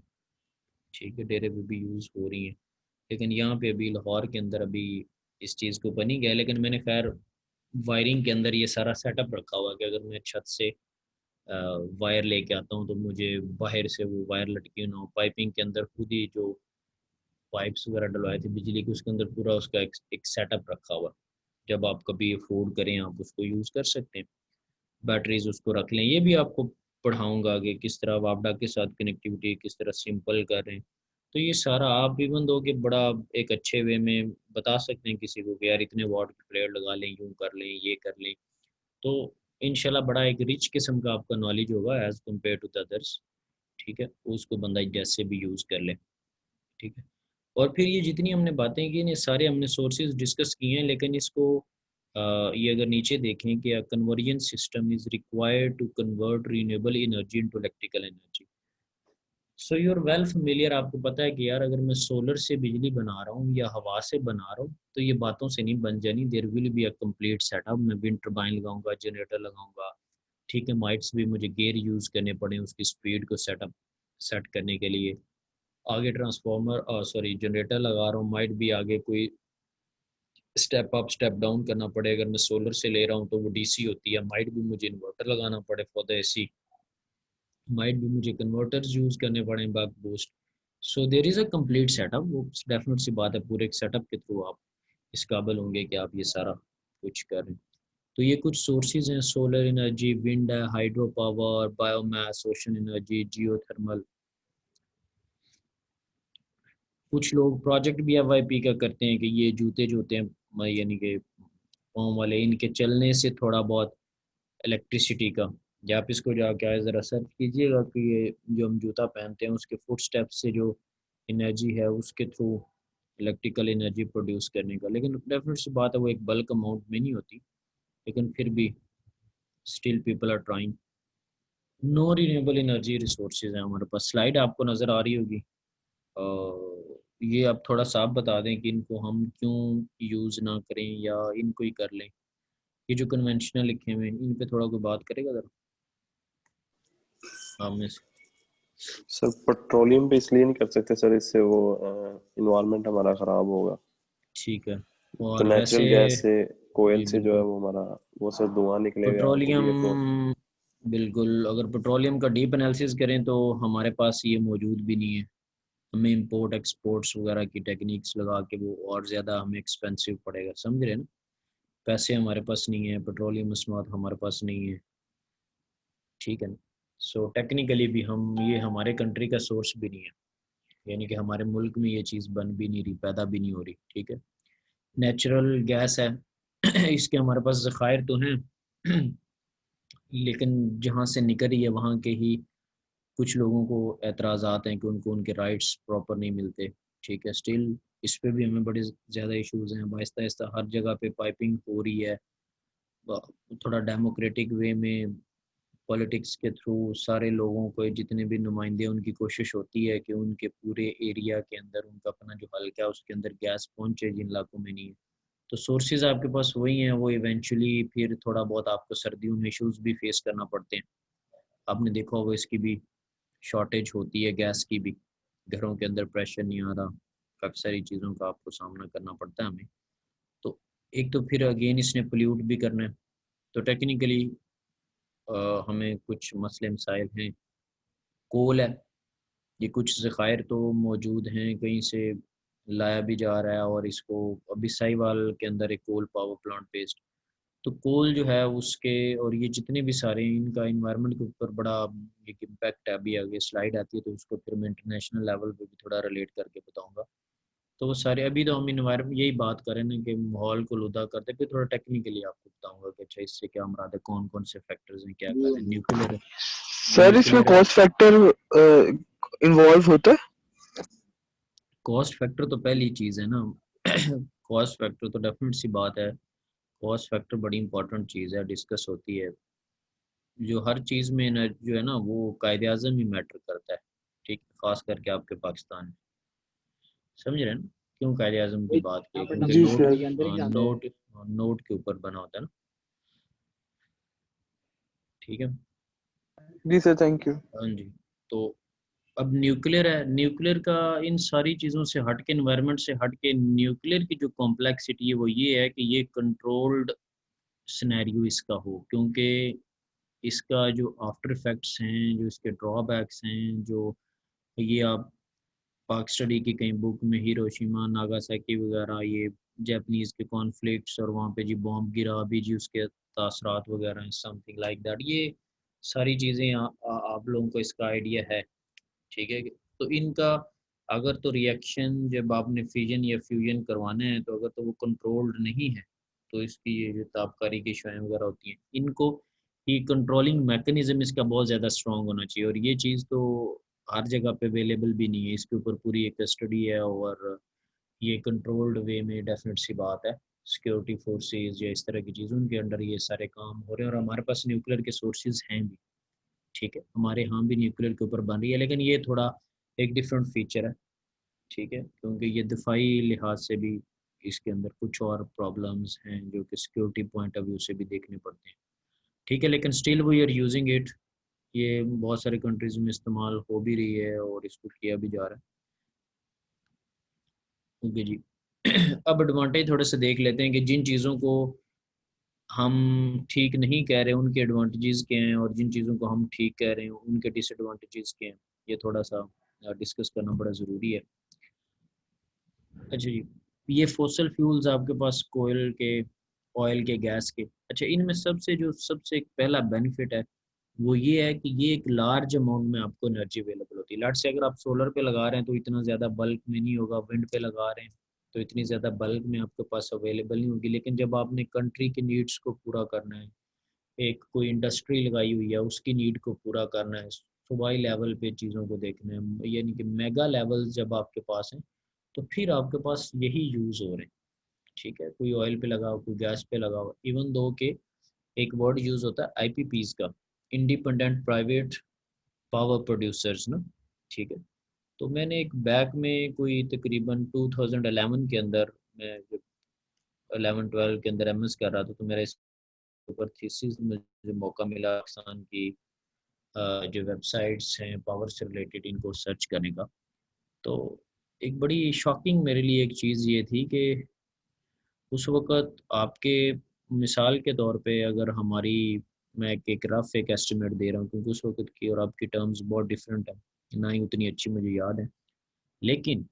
ठीक है, डेरे पे भी यूज़ हो रही हैं, लेकिन यहाँ पे अभी लाहौर के अंदर अभी इस चीज़ को बनी गया। लेकिन मैंने खैर वायरिंग के अंदर ये सारा सेटअप रखा हुआ है कि अगर मैं छत से वायर लेके आता हूँ तो मुझे बाहर से वो वायर लटकी ना हो। पाइपिंग के अंदर खुद ही जो पाइप्स वगैरह डलवाए थे बिजली के, उसके अंदर पूरा उसका एक सेटअप रखा हुआ है। जब आप कभी अफोर्ड करें आप उसको यूज़ कर सकते हैं, बैटरीज उसको रख लें। ये भी आपको पढ़ाऊँगा कि किस तरह वापडा के साथ कनेक्टिविटी किस तरह सिंपल कर रहे हैं। तो ये सारा आप इवन दो कि बड़ा एक अच्छे वे में बता सकते हैं किसी को कि यार इतने वाट की प्लेयर लगा लें, यूँ कर लें, ये कर लें। तो इंशाल्लाह बड़ा एक रिच किस्म का आपका नॉलेज होगा as compared to the others, ठीक है? उसको बंदा जैसे भी यूज़ कर ले, ठीक है? और फिर ये जितनी हमने बातें की ये सारे हमने सोर्सेज डिस्कस किए हैं, लेकिन इसको ये अगर नीचे देखें कि conversion system is required to convert renewable energy into electrical energy. So you are well familiar, आपको पता है कि यार अगर मैं सोलर से बिजली बना रहा हूँ या हवा से बना रहा हूँ तो ये बातों से नहीं बन जानी। There will be a complete setup. मैं विंड टर्बाइन लगाऊंगा, जनरेटर लगाऊंगा, ठीक है, माइट्स भी मुझे गेयर यूज़ करने पड़े उसकी स्पीड को सेट करने के लिए। आगे ट्रांसफार्मर सॉरी जनरेटर लगा रहा हूँ, माइट भी आगे कोई स्टेप अप स्टेप डाउन करना पड़े। अगर मैं सोलर से ले रहा हूँ तो वो डीसी होती है, माइट भी मुझे इन्वर्टर लगाना पड़े फॉर द एसी, माइट भी मुझे कन्वर्टर्स यूज़ करने पड़े buck boost. So there is a complete setup. वो डेफिनेट सी बात है, पूरे एक सेटअप के थ्रू आप इस काबिल होंगे कि आप ये सारा कुछ करें। तो ये कुछ सोर्सेज हैं, सोलर एनर्जी, विंड है, hydro power, biomass, ocean energy, geothermal. कुछ लोग प्रोजेक्ट भी एफआईपी का करते हैं कि ये जूते जो होते हैं यानी कि पाँव वाले, इनके चलने से थोड़ा बहुत इलेक्ट्रिसिटी का, या आप इसको जाके ज़रा सर्च कीजिएगा कि ये जो हम जूता पहनते हैं उसके फुट स्टेप से जो एनर्जी है उसके थ्रू इलेक्ट्रिकल एनर्जी प्रोड्यूस करने का। लेकिन डेफिनेट सी बात है वो एक बल्क अमाउंट में नहीं होती, लेकिन फिर भी still people are trying. No renewable energy resources है हमारे पास। स्लाइड आपको नज़र आ रही होगी। ये आप थोड़ा सा आप बता दें कि इनको हम क्यों यूज़ ना करें या इनको ही कर लें। ये जो कन्वेंशनल लिखे हुए हैं इन पे थोड़ा कोई बात करेगा ज़रा आप में से? सर पेट्रोलियम पे इसलिए नहीं कर सकते सर, इससे वो इन्वायरमेंट हमारा खराब होगा। ठीक है। तो और वैसे नेचुरल गैस से, कोयल जी से जो है बिल्कुल, वो हमारा वो सर धुआं निकलेगा, वो पेट्रोलियम, भी अपने। बिल्कुल अगर पेट्रोलियम का डीप एनालिसिस करें तो हमारे पास ये मौजूद भी नहीं है। हमें इंपोर्ट एक्सपोर्ट्स वगैरह की टेक्निक्स लगा के वो और ज़्यादा हमें एक्सपेंसिव पड़ेगा, समझ रहे हैं ना? पैसे हमारे पास नहीं है, पेट्रोलियम मसनूआत हमारे पास नहीं है, ठीक है ना? सो टेक्निकली भी हम ये हमारे कंट्री का सोर्स भी नहीं है, यानी कि हमारे मुल्क में ये चीज़ बन भी नहीं रही, पैदा भी नहीं हो रही, ठीक है। नेचुरल गैस है इसके हमारे पास ज़खायर तो हैं लेकिन जहाँ से निकल रही है वहाँ के ही कुछ लोगों को एतराज़ात हैं कि उनको उनके राइट्स प्रॉपर नहीं मिलते, ठीक है। स्टिल इस पे भी हमें बड़े ज़्यादा इश्यूज़ हैं। आहिस्ता आहिस्ता हर जगह पे पाइपिंग हो रही है, थोड़ा डेमोक्रेटिक वे में पॉलिटिक्स के थ्रू सारे लोगों को, जितने भी नुमाइंदे, उनकी कोशिश होती है कि उनके पूरे एरिया के अंदर उनका अपना जो हल्का है उसके अंदर गैस पहुंचे जिन इलाकों में नहीं है। तो सोर्सेज आपके पास वही हैं, वो इवेंचुअली फिर थोड़ा बहुत आपको सर्दियों में इश्यूज भी फेस करना पड़ते हैं। आपने देखा होगा इसकी भी शॉर्टेज होती है, गैस की भी, घरों के अंदर प्रेशर नहीं आ रहा, काफ़ी सारी चीज़ों का आपको सामना करना पड़ता है हमें। तो एक तो फिर अगेन इसने पोल्यूट भी करना है, तो टेक्निकली हमें कुछ मसले मसाइल हैं। कोल है, ये कुछ ज़खायर तो मौजूद हैं, कहीं से लाया भी जा रहा है और इसको अभी साहिवाल के अंदर एक कोल पावर प्लांट बेस्ड तो कोल जो है उसके और ये जितने भी सारे हैं, इनका इन्वायरमेंट के ऊपर बड़ा एक इम्पैक्ट है। अभी आगे स्लाइड आती है तो उसको फिर मैं इंटरनेशनल लेवल पे भी थोड़ा रिलेट करके बताऊंगा। तो वो सारे, अभी तो हम इन्वायरमेंट यही बात करें ना कि माहौल को लुदा करते, फिर थोड़ा टेक्निकली आपको बताऊंगा कि अच्छा इससे क्या मुराद है, कौन कौन से फैक्टर्स हैं, क्या कर रहे हैं। न्यूक्लियर सर इसमें न्यूक्लियर कॉस्ट फैक्टर इन्वॉल्व होता है? कॉस्ट फैक्टर तो पहली चीज़ है ना। कॉस्ट फैक्टर तो डेफिनेट सी बात है। कॉस्ट फैक्टर बड़ी इंपॉर्टेंट चीज़ है, डिस्कस होती है। जो हर चीज़ में ना जो है ना वो कायदे आज़म ही मैटर करता है। ठीक है, ख़ास करके आपके पाकिस्तान में। समझ रहे हैं ना क्यों कायदे आज़म की बात की? क्योंकि जी नोट, सर। नोट नोट के ऊपर बना होता है ना। ठीक है, जी सर, थैंक यू। हाँ जी। तो अब न्यूक्लियर है, न्यूक्लियर का इन सारी चीज़ों से हट के, इन्वायरमेंट से हट के, न्यूक्लियर की जो कॉम्प्लेक्सिटी है वो ये है कि ये कंट्रोल्ड सिनेरियो इसका हो। क्योंकि इसका जो आफ्टर इफेक्ट्स हैं, जो इसके ड्रॉबैक्स हैं, जो ये आप पाक स्टडी की कहीं बुक में हिरोशिमा नागासाकी वगैरह, ये जापानीज के कॉन्फ्लिक्ट्स और वहाँ पे जी बॉम्ब गिरा भी जी, उसके तासरात वगैरह, समथिंग लाइक दैट, ये सारी चीज़ें आप लोगों को इसका आइडिया है। ठीक है, तो इनका अगर तो रिएक्शन जब आपने फिजन या फ्यूजन करवाना है, तो अगर तो वो कंट्रोल्ड नहीं है, तो इसकी ये जो ताबकारी की शयाएँ वगैरह होती हैं, इनको ये कंट्रोलिंग मैकेनिज्म इसका बहुत ज़्यादा स्ट्रॉन्ग होना चाहिए। और ये चीज़ तो हर जगह पे अवेलेबल भी नहीं है। इसके ऊपर पूरी एक स्टडी है और ये कंट्रोल्ड वे में डेफिनेट सी बात है। सिक्योरिटी फोर्सेस या इस तरह की चीज़, उनके अंडर ये सारे काम हो रहे हैं और हमारे पास न्यूक्लियर के सोर्सेज हैं भी। ठीक है, हमारे यहाँ भी न्यूक्लियर के ऊपर बन रही है, लेकिन ये थोड़ा एक डिफरेंट फीचर है। ठीक है, क्योंकि ये दिफाई लिहाज से भी इसके अंदर कुछ और प्रॉब्लम्स हैं जो कि सिक्योरिटी पॉइंट ऑफ व्यू से भी देखने पड़ते हैं। ठीक है, लेकिन still we are using it. ये बहुत सारे कंट्रीज में इस्तेमाल हो भी रही है और इसको किया भी जा रहा है। ओके जी। अब एडवांटेज थोड़े से देख लेते हैं कि जिन चीज़ों को हम ठीक नहीं कह रहे उनके एडवांटेजेस क्या हैं, और जिन चीज़ों को हम ठीक कह रहे हैं उनके डिसएडवांटेजेस क्या हैं। ये थोड़ा सा डिस्कस करना बड़ा ज़रूरी है। अच्छा जी, ये फॉसल फ्यूल्स आपके पास कोयल के, ऑयल के, गैस के, अच्छा इनमें सबसे जो सबसे एक पहला बेनिफिट है वो ये है कि ये एक लार्ज अमाउंट में आपको एनर्जी अवेलेबल होती है। लाट से अगर आप सोलर पे लगा रहे हैं तो इतना ज़्यादा बल्क में नहीं होगा, विंड पे लगा रहे हैं तो इतनी ज़्यादा बल्क में आपके पास अवेलेबल नहीं होगी। लेकिन जब आपने कंट्री के नीड्स को पूरा करना है, एक कोई इंडस्ट्री लगाई हुई है उसकी नीड को पूरा करना है, सूबाई लेवल पे चीज़ों को देखना है, यानी कि मेगा लेवल जब आपके पास हैं, तो फिर आपके पास यही यूज़ हो रहे हैं। ठीक है, कोई ऑयल पे लगाओ, कोई गैस पे लगाओ, इवन दो के एक वर्ड यूज़ होता है आईपीपीज का, इंडिपेंडेंट प्राइवेट पावर प्रोड्यूसर्स ना। ठीक है, तो मैंने एक बैक में कोई तकरीबन 2011 के अंदर, मैं जब 11-12 के अंदर एमएस कर रहा था, तो मेरा इस ऊपर थीसिस में जो मौका मिला पाकिस्तान की जो वेबसाइट्स हैं पावर से रिलेटेड, इनको सर्च करने का, तो एक बड़ी शॉकिंग मेरे लिए एक चीज़ ये थी कि उस वक़्त आपके, मिसाल के तौर पे अगर हमारी, मैं एक रफ़ एक एस्टिमेट दे रहा हूँ क्योंकि उस वक़्त की और आपकी टर्म्स बहुत डिफरेंट है, ना ही उतनी अच्छी मुझे याद है। लेकिन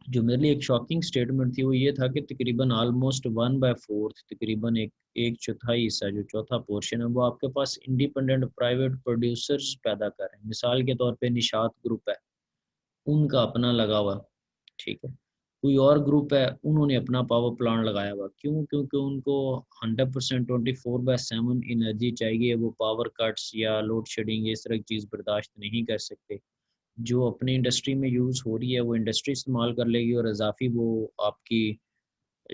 जो मेरे लिए एक शॉकिंग स्टेटमेंट थी वो ये था कि तकरीबन आलमोस्ट 1/4, तकरीबन एक चौथाई हिस्सा, जो चौथा पोर्शन है, वो आपके पास इंडिपेंडेंट प्राइवेट प्रोड्यूसर्स पैदा कर रहे हैं। मिसाल के तौर पे निशात ग्रुप है, उनका अपना लगा हुआ। ठीक है, कोई और ग्रुप है, उन्होंने अपना पावर प्लांट लगाया हुआ। क्यों? क्योंकि उनको 100% 24/7 एनर्जी चाहिए। वो पावर कट्स या लोड शेडिंग इस तरह की चीज़ बर्दाश्त नहीं कर सकते। जो अपनी इंडस्ट्री में यूज़ हो रही है वो इंडस्ट्री इस्तेमाल कर लेगी, और इजाफी वो आपकी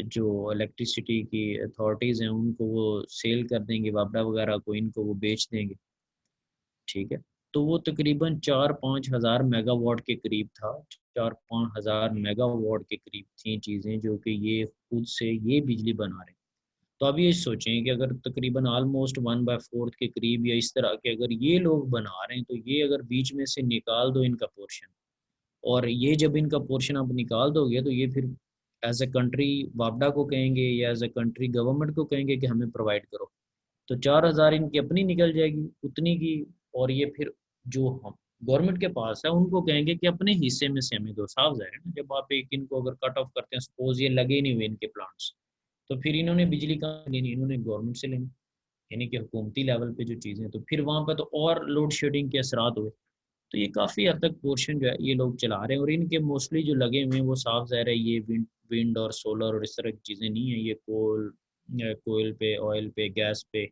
जो इलेक्ट्रिसिटी की अथॉरिटीज़ हैं उनको वो सेल कर देंगे, वापडा वगैरह को, इनको वो बेच देंगे। ठीक है, तो वो तकरीबन 4-5 हज़ार मेगावाट के करीब था। 4-5 हज़ार मेगावाट के करीब थी चीज़ें जो कि ये खुद से ये बिजली बना रहे हैं। तो अब ये सोचें कि अगर तकरीबन आलमोस्ट 1/4 के करीब या इस तरह के अगर ये लोग बना रहे हैं, तो ये अगर बीच में से निकाल दो इनका पोर्शन, और ये जब इनका पोर्शन आप निकाल दोगे तो ये फिर एज ए कंट्री वापडा को कहेंगे या एज ए कंट्री गवर्नमेंट को कहेंगे कि हमें प्रोवाइड करो। तो 4 हज़ार इनकी अपनी निकल जाएगी उतनी की, और ये फिर जो हम गवर्नमेंट के पास है उनको कहेंगे कि अपने हिस्से में से हमें दो। साफ जाहिर है ना, जब आप एक इनको अगर कट ऑफ करते हैं, सपोज ये लगे ही नहीं हुए इनके प्लांट्स, तो फिर इन्होंने बिजली कहाँ लेनी, इन्होंने गवर्नमेंट से लेनी, यानी कि हुकूमती लेवल पे जो चीज़ें, तो फिर वहाँ पे तो और लोड शेडिंग के असरात हुए। तो ये काफ़ी हद तक पोर्शन जो है ये लोग चला रहे हैं, और इनके मोस्टली जो लगे हुए हैं वो साफ ज़ाहिर है ये विंड विंड और सोलर और इस तरह की चीज़ें नहीं है, ये कोयल पे, ऑयल पे, गैस पे।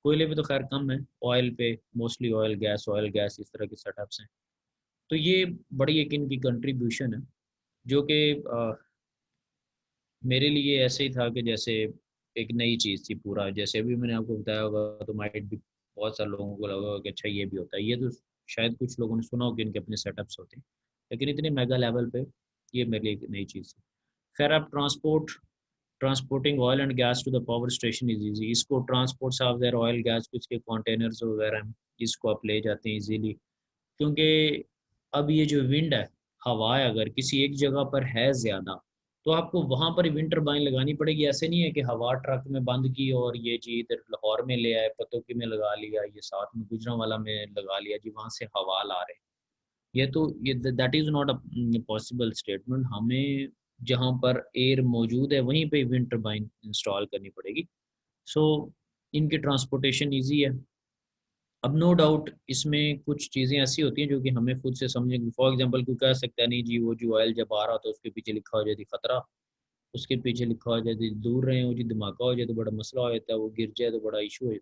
कोयले पे तो खैर कम है, ऑयल पे मोस्टली, ऑयल गैस इस तरह के सेटअप्स हैं। तो ये बड़ी एक इनकी कंट्रीब्यूशन है, जो कि मेरे लिए ऐसे ही था कि जैसे एक नई चीज़ थी पूरा। जैसे अभी मैंने आपको बताया होगा तो माइट भी बहुत सारे लोगों को लगा होगा कि अच्छा ये भी होता है, ये तो शायद कुछ लोगों ने सुना हो कि इनके अपने सेटअप्स होते हैं, लेकिन इतने मेगा लेवल पे ये मेरे लिए एक नई चीज़ थी। खैर अब transporting oil and gas to the power station is easy. इसको ट्रांसपोर्ट साफ ज़ाहिर ऑयल गैस कुछ के कंटेनर्स वगैरह हैं, इसको आप ले जाते हैं इजीली, क्योंकि अब ये जो विंड है, हवा है, अगर किसी एक जगह पर है ज़्यादा तो आपको वहाँ पर विंड टरबाइन लगानी पड़ेगी। ऐसे नहीं है कि हवा ट्रक में बंद की और ये जी इधर लाहौर में ले आए, पतोकी में लगा लिया, ये साथ में गुजरांवाला में लगा लिया जी, वहाँ से हवा ला रहे हैं। ये तो ये that is not a possible statement. हमें जहाँ पर एयर मौजूद है वहीं पे विंड टरबाइन इंस्टॉल करनी पड़ेगी। सो इनकी ट्रांसपोर्टेशन ईजी है। अब नो डाउट इसमें कुछ चीज़ें ऐसी होती हैं जो कि हमें खुद से समझेंगे। फॉर एग्जांपल कोई कह सकता है नहीं जी वो जो ऑयल जब आ रहा था उसके पीछे लिखा हो जाती खतरा, उसके पीछे लिखा हो जाती दूर रहे हो जी, धमाका हो जाए तो बड़ा मसला हो जाता है, वो गिर जाए तो बड़ा इशू है।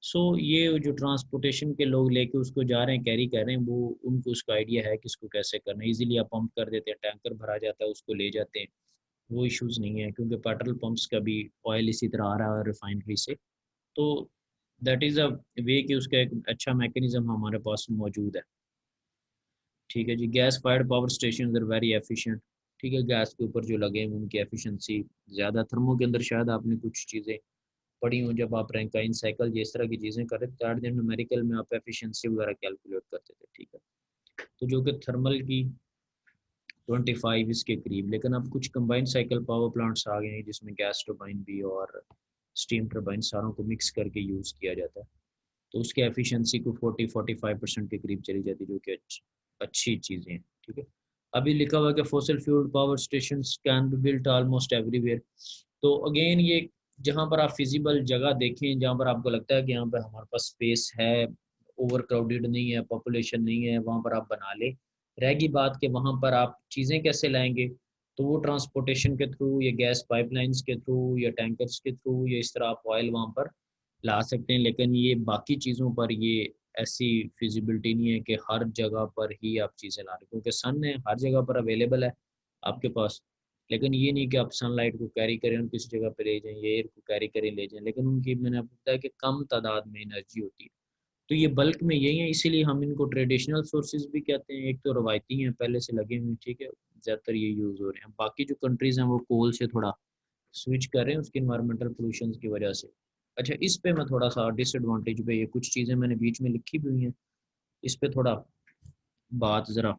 सो ये जो ट्रांसपोर्टेशन के लोग लेके उसको जा रहे हैं, कैरी कर रहे हैं, वो उनको उसका आइडिया है कि इसको कैसे करना है। ईजिली आप पंप कर देते हैं, टैंकर भरा जाता है, उसको ले जाते हैं, वो इश्यूज़ नहीं है, क्योंकि पेट्रोल पंप्स का भी ऑयल इसी तरह आ रहा है रिफाइनरी से। तो दैट इज़ अ वे कि उसका एक अच्छा मैकेनिज़्म हमारे पास मौजूद है। ठीक है जी, gas fired power station are very efficient. ठीक है, गैस के ऊपर जो लगे हैं उनकी एफिशिएंसी ज़्यादा। थर्मो के अंदर शायद आपने कुछ चीज़ें पढ़ी हों, जब आप रैंकाइन साइकिल जिस तरह की चीज़ें कर रहे थे, थर्ड दिन न्यूमेरिकल में आप एफिशिएंसी वगैरह कैलकुलेट करते थे। ठीक है, तो जो कि थर्मल की 25 इसके करीब, लेकिन अब कुछ कंबाइंड साइकिल पावर प्लांट्स आ गए हैं जिसमें गैस टरबाइन भी और स्टीम टरबाइन सारों को मिक्स करके यूज़ किया जाता है। तो उसकी एफिशिएंसी को 40-45% के करीब चली जाती है, जो कि अच्छी चीज़ें हैं। ठीक है, अभी लिखा हुआ है कि fossil fuelled power station can be built almost everywhere. तो अगेन ये जहाँ पर आप फिजिबल जगह देखें, जहाँ पर आपको लगता है कि यहाँ पर हमारे पास स्पेस है, ओवर क्राउडेड नहीं है, पॉपुलेशन नहीं है, वहाँ पर आप बना ले। रहेगी बात कि वहाँ पर आप चीज़ें कैसे लाएंगे, तो वो ट्रांसपोर्टेशन के थ्रू या गैस पाइपलाइंस के थ्रू या टैंकर्स के थ्रू या इस तरह आप ऑयल वहाँ पर ला सकते हैं। लेकिन ये बाकी चीज़ों पर ये ऐसी फिजिबिलिटी नहीं है कि हर जगह पर ही आप चीज़ें ला रहे हैं, क्योंकि सन है हर जगह पर अवेलेबल है आपके पास। लेकिन ये नहीं कि आप सनलाइट को कैरी करें और किसी जगह पे ले जाएं, या एयर को कैरी करें ले जाएं, लेकिन उनकी मैंने आपको बताया कि कम तादाद में एनर्जी होती है। तो ये बल्क में यही है, इसीलिए हम इनको ट्रेडिशनल सोर्सेज भी कहते हैं। एक तो रवायती हैं, पहले से लगे हुए हैं, ठीक है, ज़्यादातर ये यूज़ हो रहे हैं। बाकी जो कंट्रीज़ हैं वो कोल से थोड़ा स्विच कर रहे हैं उसके इन्वायरमेंटल पोल्यूशन की वजह से। अच्छा, इस पे मैं थोड़ा सा डिसएडवांटेज पे, ये कुछ चीज़ें मैंने बीच में लिखी भी हुई हैं, इस पे थोड़ा बात ज़रा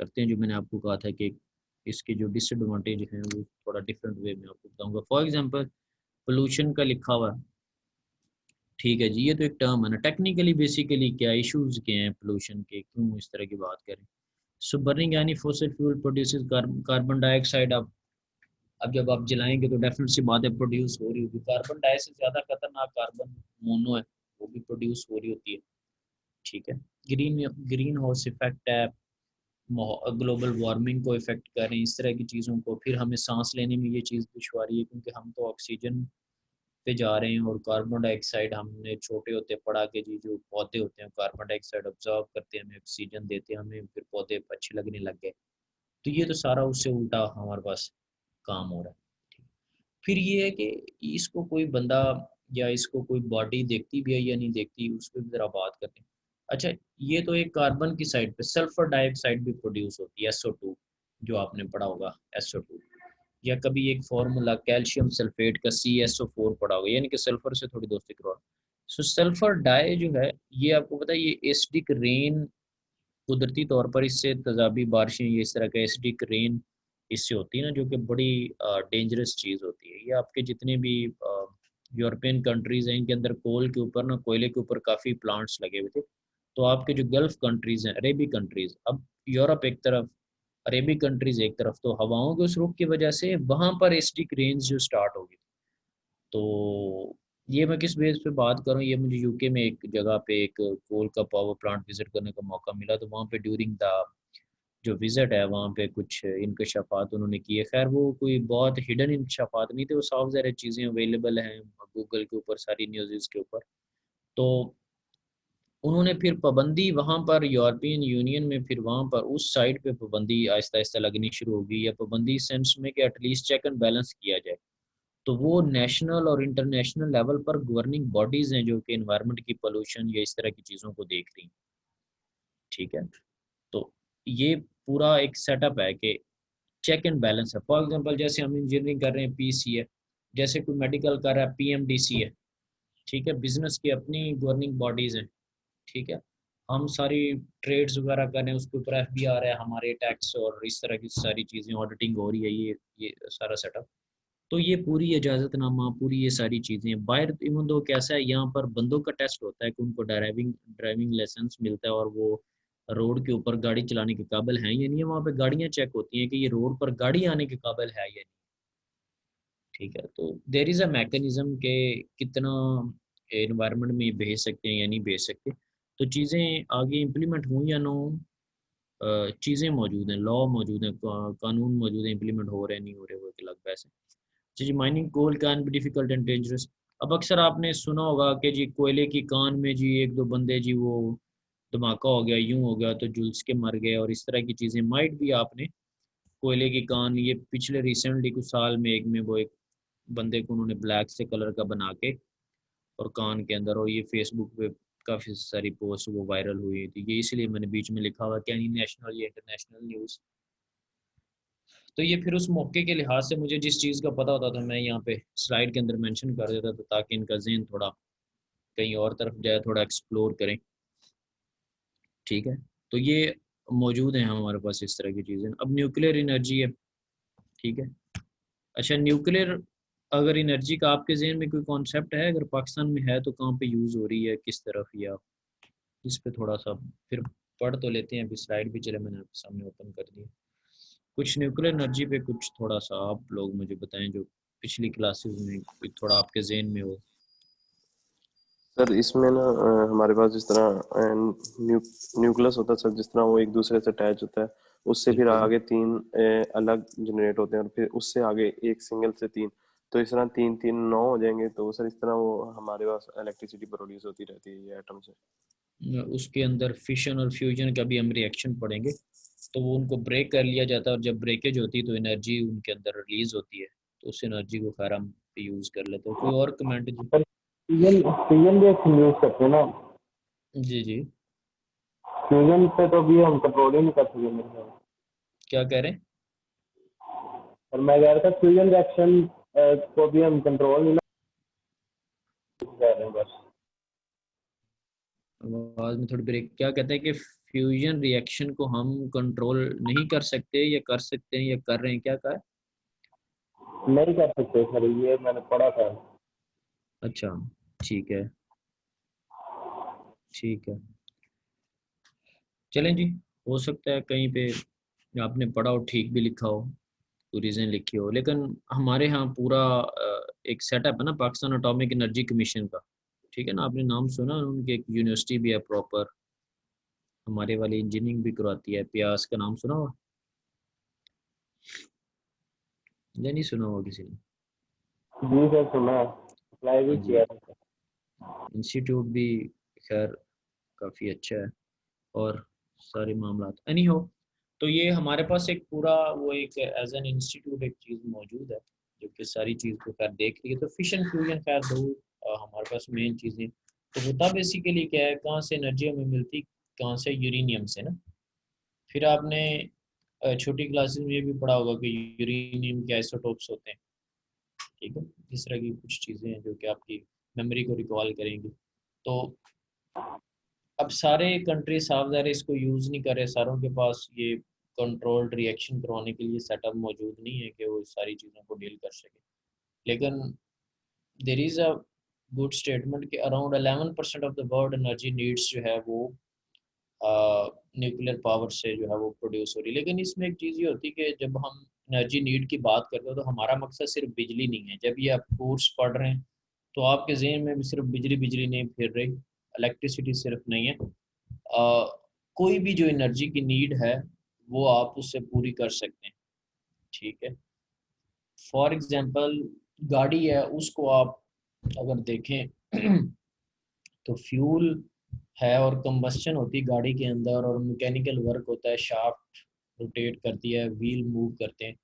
करते हैं। जो मैंने आपको कहा था कि इसके जो डिसएडवांटेज हैं वो थोड़ा डिफरेंट वे में आपको बताऊंगा। फॉर एग्जांपल पोल्यूशन का लिखा हुआ है, ठीक है जी, ये तो एक टर्म है ना। टेक्निकली बेसिकली क्या इश्यूज के हैं पोल्यूशन के, क्यों इस तरह की बात करें। सो बर्निंग यानी fossil fuel produces carbon dioxide. अब जब आप जलाएंगे तो डेफिनेट सी बात है प्रोड्यूस हो रही होगी कार्बन डाई से ज़्यादा खतरनाक कार्बन मोनो है, वो भी प्रोड्यूस हो रही होती है। ठीक है, ग्रीन ग्रीन हाउस इफेक्ट है, ग्लोबल वार्मिंग को इफेक्ट कर रहे हैं, इस तरह की चीज़ों को। फिर हमें सांस लेने में ये चीज़ दुश्वारी है, क्योंकि हम तो ऑक्सीजन पे जा रहे हैं और कार्बन डाइऑक्साइड हमने छोटे होते पढ़ा के जी जो पौधे होते हैं कार्बन डाइऑक्साइड ऑब्जर्व करते हैं, हमें ऑक्सीजन देते हैं, हमें फिर पौधे अच्छे लगने लग गए। तो ये तो सारा उससे उल्टा हमारे पास काम हो रहा है। फिर ये है कि इसको कोई बंदा या इसको कोई बॉडी देखती भी है या नहीं देखती, उस पर भी ज़रा बात करते हैं। अच्छा, ये तो एक कार्बन की साइड पे सल्फर डाइऑक्साइड भी प्रोड्यूस होती है, SO2, जो आपने पढ़ा होगा SO2। या कभी एक फार्मूला कैल्शियम सल्फेट का CSO4 पढ़ा होगा, यानी कि सल्फर से थोड़ी दोस्ती करवा। सो सल्फर डाई जो है ये आपको पता है, ये एसिडिक रेन, कुदरती तौर पर इससे तेजाबी बारिशें, ये इस तरह का एसिडिक रेन इससे होती है ना, जो कि बड़ी डेंजरस चीज़ होती है। ये आपके जितने भी यूरोपियन कंट्रीज़ हैं इनके अंदर कोल के ऊपर ना, कोयले के ऊपर काफ़ी प्लांट्स लगे हुए थे। तो आपके जो गल्फ़ कंट्रीज़ हैं, अरेबी कंट्रीज़, अब यूरोप एक तरफ, अरेबी कंट्रीज़ एक तरफ, तो हवाओं के उस रुख की वजह से वहाँ पर एसिडिक रेन्स जो स्टार्ट हो गई। तो ये मैं किस बेस पे बात करूं, ये मुझे यूके में एक जगह पे एक कोल का पावर प्लांट विजिट करने का मौका मिला। तो वहाँ पे ड्यूरिंग द जो विज़िट है वहाँ पे कुछ इंकशाफात उन्होंने किए। ख़ैर वो कोई बहुत हिडन इंकशाफात नहीं थे, वो साफ ज़ाहिर चीज़ें अवेलेबल हैं गूगल के ऊपर, सारी न्यूज़ के ऊपर। तो उन्होंने फिर पाबंदी वहाँ पर यूरोपियन यूनियन में, फिर वहाँ पर उस साइड पे पाबंदी आहिस्ता आहिस्ता लगनी शुरू होगी, या पाबंदी सेंस में कि एटलीस्ट चेक एंड बैलेंस किया जाए। तो वो नेशनल और इंटरनेशनल लेवल पर गवर्निंग बॉडीज़ हैं जो कि एनवायरनमेंट की पोल्यूशन या इस तरह की चीज़ों को देख रही हैं। ठीक है, तो ये पूरा एक सेटअप है कि चेक एंड बैलेंस है। फॉर एग्जांपल जैसे हम इंजीनियरिंग कर रहे हैं पीसी है, जैसे कोई मेडिकल कर रहा है पीएमडीसी है। ठीक है, बिजनेस की अपनी गवर्निंग बॉडीज़ हैं। ठीक है, हम सारी ट्रेड्स वगैरह कर रहे हैं, उसके ऊपर एफबीआर है, हमारे टैक्स और इस तरह की सारी चीज़ें, ऑडिटिंग हो रही है, ये सारा सेटअप। तो ये पूरी इजाज़तनामा, पूरी ये सारी चीज़ें बाहर, इवन दो कैसा है, यहाँ पर बंदों का टेस्ट होता है कि उनको ड्राइविंग ड्राइविंग लाइसेंस मिलता है और वो रोड के ऊपर गाड़ी चलाने के काबिल हैं या नहीं है। वहाँ पे गाड़ियाँ चेक होती हैं कि ये रोड पर गाड़ी आने के काबिल है या नहीं। ठीक है, तो देर इज़ अ मैकेनिज़्म के कितना एनवायरनमेंट में ये भेज सकते हैं या नहीं भेज सकते। तो चीज़ें आगे इम्प्लीमेंट हों या ना हों, चीज़ें मौजूद हैं, लॉ मौजूद हैं, कानून मौजूद हैं, इम्प्लीमेंट हो रहे हैं नहीं हो रहे, वो एक अलग बहस है। जी, mining coal can be difficult and dangerous. अब अक्सर आपने सुना होगा कि जी कोयले की कान में जी एक दो बंदे जी वो धमाका हो गया, यूं हो गया तो झुलस के मर गए, और इस तरह की चीज़ें माइट भी। आपने कोयले की कान, ये पिछले रिसेंटली कुछ साल में एक में वो एक बंदे को उन्होंने ब्लैक से कलर का बना के और कान के अंदर, और ये फेसबुक पे काफ़ी सारी पोस्ट वो वायरल हुई थी। ये इसलिए मैंने बीच में लिखा हुआ क्या नहीं नेशनल या इंटरनेशनल न्यूज़। तो ये फिर उस मौके के लिहाज से मुझे जिस चीज़ का पता होता था मैं यहाँ पे स्लाइड के अंदर मेंशन कर देता था, ताकि इनका जहन थोड़ा कहीं और तरफ जाए, थोड़ा एक्सप्लोर करें। ठीक है, तो ये मौजूद है हमारे पास इस तरह की चीज़ें। अब न्यूक्लियर एनर्जी है। ठीक है, अच्छा न्यूक्लियर अगर एनर्जी का आपके जहन में कोई कॉन्सेप्ट है, अगर पाकिस्तान में है तो कहाँ पे यूज़ हो रही है, किस तरफ, या इस पे थोड़ा सा फिर पढ़ तो लेते हैं। अभी स्लाइड भी चले मैंने आपके सामने ओपन कर दी। कुछ न्यूक्लियर एनर्जी पे कुछ थोड़ा सा आप लोग मुझे बताएं जो पिछली क्लासेस में कोई थोड़ा आपके जहन में हो। सर इसमें ना हमारे पास जिस तरह न्यूक्लियस होता है सर, जिस तरह वो एक दूसरे से अटैच होता है, उससे फिर बिल्कुल, आगे तीन अलग जनरेट होते हैं, और फिर उससे आगे एक सिंगल से तीन। तो इस तरह तीन तीन नौ हो जाएंगे। तो सर इस तरह वो हमारे पास इलेक्ट्रिसिटी प्रोड्यूस होती रहती है ये एटम से। उसके अंदर फिशन और फ्यूजन का भी हम रिएक्शन पढ़ेंगे। तो वो उनको ब्रेक कर लिया जाता है, और जब ब्रेकेज होती है तो एनर्जी उनके अंदर रिलीज होती है। तो उस एनर्जी को खैर हम यूज़ कर लेते हैं। कोई और कमेंट जी? पर फ्यूजन रिएक्शन यूज करते हैं ना। जी जी, फ्यूजन पे तो भी हम कंट्रोल ही नहीं कर सकते मेरे ख्याल से। क्या कह रहे हैं? और मैं कह रहा था फ्यूजन रिएक्शन को भी हम कंट्रोल नहीं कर रहे हैं बस। आवाज़ में थोड़ी ब्रेक। क्या कहते हैं कि फ्यूजन रिएक्शन को हम कंट्रोल नहीं कर सकते, या कर सकते हैं, या कर रहे हैं, क्या कहा है? नहीं कर सकते सर, ये मैंने पढ़ा था। अच्छा, ठीक है, ठीक है, चलें जी। हो सकता है कहीं पे आपने पढ़ा हो, ठीक भी लिखा हो, तो रीज़न लिखी हो, लेकिन हमारे यहाँ पूरा एक सेटअप है ना पाकिस्तान एटॉमिक एनर्जी कमीशन का। ठीक है ना, आपने नाम सुना, उनकी एक यूनिवर्सिटी भी है प्रॉपर, हमारे वाली इंजीनियरिंग भी करवाती है। प्यास का नाम सुना हुआ या नहीं सुना हुआ किसी ने? जी सर सुना है, अप्लाई भी हाँ जी, किया था। इंस्टीट्यूट भी खैर काफ़ी अच्छा है, और सारे मामला एनी हो। तो ये हमारे पास एक पूरा वो एक एज एन इंस्टीट्यूट एक चीज़ मौजूद है जो कि सारी चीज़ को खैर देख रही है। तो फिशन फ्यूजन खैर दो हमारे पास मेन चीज़ें। तो होता बेसिकली क्या है, कहाँ से एनर्जी हमें मिलती, कहाँ से, यूरेनियम से ना। फिर आपने छोटी क्लासेस में ये भी पढ़ा होगा कि यूरेनियम के आइसोटोप्स होते हैं। ठीक है, इस तरह की कुछ चीज़ें हैं जो कि आपकी मेमोरी को रिकॉल करेंगी। तो अब सारे कंट्री साफ ज़ाहिर इसको यूज़ नहीं कर रहे, सारों के पास ये कंट्रोल्ड रिएक्शन करवाने के लिए सेटअप मौजूद नहीं है कि वो इस सारी चीज़ों को डील कर सके। लेकिन there is a good statement कि around 11% of the world energy needs जो है वो न्यूक्लियर पावर से जो है वो प्रोड्यूस हो रही है। लेकिन इसमें एक चीज़ ये होती है कि जब हम एनर्जी नीड की बात करते हो तो हमारा मकसद सिर्फ बिजली नहीं है। जब ये आप कोर्स पढ़ रहे हैं तो आपके जहन में भी सिर्फ बिजली बिजली नहीं फिर रही, इलेक्ट्रिसिटी सिर्फ नहीं है। कोई भी जो एनर्जी की नीड है वो आप उससे पूरी कर सकते हैं, ठीक है। फॉर एग्जांपल गाड़ी है, उसको आप अगर देखें तो फ्यूल है और कंबस्शन होती है गाड़ी के अंदर और मैकेनिकल वर्क होता है, शाफ्ट रोटेट करती है, व्हील मूव करते हैं।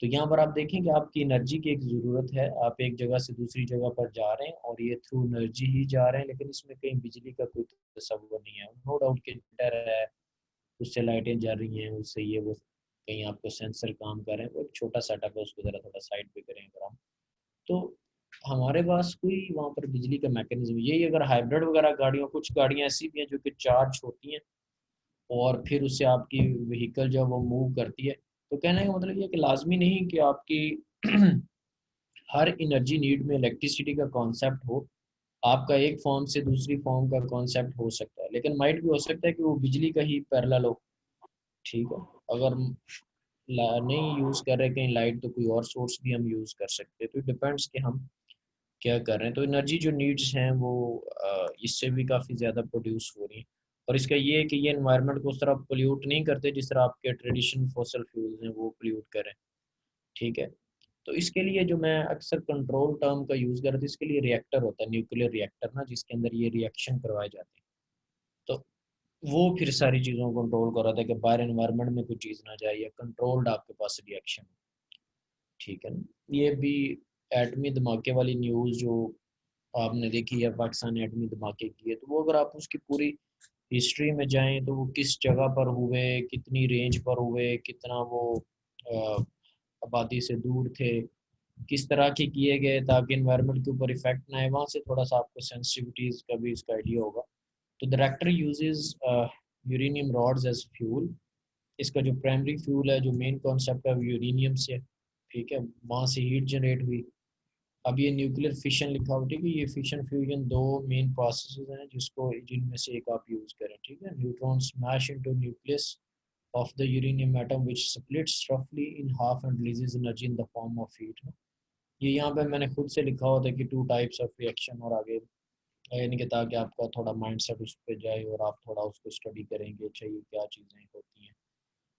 तो यहाँ पर आप देखें कि आपकी एनर्जी की एक ज़रूरत है, आप एक जगह से दूसरी जगह पर जा रहे हैं और ये थ्रू एनर्जी ही जा रहे हैं, लेकिन इसमें कहीं बिजली का कोई तस्वर नहीं है। नो डाउट कि मीटर है, उससे लाइटें जल रही हैं, उससे ये वो कहीं आपको सेंसर काम कर रहे हैं, वो एक छोटा सेटअप है, उसको ज़रा थोड़ा साइड पे करें अगर हम। तो हमारे पास कोई वहाँ पर बिजली का मैकेनिज्म यही, अगर हाइब्रिड वगैरह गाड़ियों, कुछ गाड़ियाँ ऐसी भी हैं जो कि चार्ज होती हैं और फिर उससे आपकी व्हीकल जो वो मूव करती है। तो कहने का मतलब ये है कि लाजमी नहीं कि आपकी हर एनर्जी नीड में इलेक्ट्रिसिटी का कॉन्सेप्ट हो। आपका एक फॉर्म से दूसरी फॉर्म का कॉन्सेप्ट हो सकता है, लेकिन माइट भी हो सकता है कि वो बिजली का ही पैरेलल हो, ठीक है। अगर नहीं यूज़ कर रहे कहीं लाइट तो कोई और सोर्स भी हम यूज़ कर सकते हैं। तो डिपेंड्स कि हम क्या कर रहे हैं। तो एनर्जी जो नीड्स हैं वो इससे भी काफ़ी ज़्यादा प्रोड्यूस हो रही हैं। और इसका ये है कि ये एनवायरनमेंट को उस तरह पोल्यूट नहीं करते जिस तरह आपके ट्रेडिशनल फॉसल फ्यूल्स हैं वो पोल्यूट करें, ठीक है। तो इसके लिए जो मैं अक्सर कंट्रोल टर्म का यूज़ करता हूँ, इसके लिए रिएक्टर होता है, न्यूक्लियर रिएक्टर ना, जिसके अंदर ये रिएक्शन करवाए जाते हैं। तो वो फिर सारी चीज़ों को कंट्रोल कर रहा था कि बाहर एनवायरनमेंट में कोई चीज़ ना जाए या कंट्रोल्ड आपके पास रिएक्शन, ठीक है ना। ये भी एटमी धमाके वाली न्यूज़ जो आपने देखी है, पाकिस्तान ने एटमी धमाके किए, तो वो अगर आप उसकी पूरी हिस्ट्री में जाएं तो वो किस जगह पर हुए, कितनी रेंज पर हुए, कितना वो अ, आबादी से दूर थे, किस तरह के किए गए ताकि इन्वायरमेंट के ऊपर इफेक्ट ना आए, वहाँ से थोड़ा सा आपको सेंसिटिविटीज़ का भी इसका आइडिया होगा। तो the reactor uses uranium rods as fuel. इसका जो प्राइमरी फ्यूल है, जो मेन कॉन्सेप्ट है, वो यूरेनियम से, ठीक है, वहाँ से हीट जनरेट हुई। अब ये न्यूक्लियर फिशन लिखा हुआ, ठीक है, ये फिशन फ्यूजन दो मेन प्रोसेसेस हैं जिसको, जिनमें से एक आप यूज़ करें, ठीक है। Neutron smash into nucleus of the uranium atom which splits roughly in half and releases energy in the form of heat। ये यहाँ पे मैंने खुद से लिखा होता है कि 2 टाइप्स ऑफ रिएक्शन, और आगे यानी कि ताकि आपका थोड़ा माइंडसेट उस पर जाए और आप थोड़ा उसको स्टडी करेंगे, अच्छा ये क्या चीज़ें होती हैं।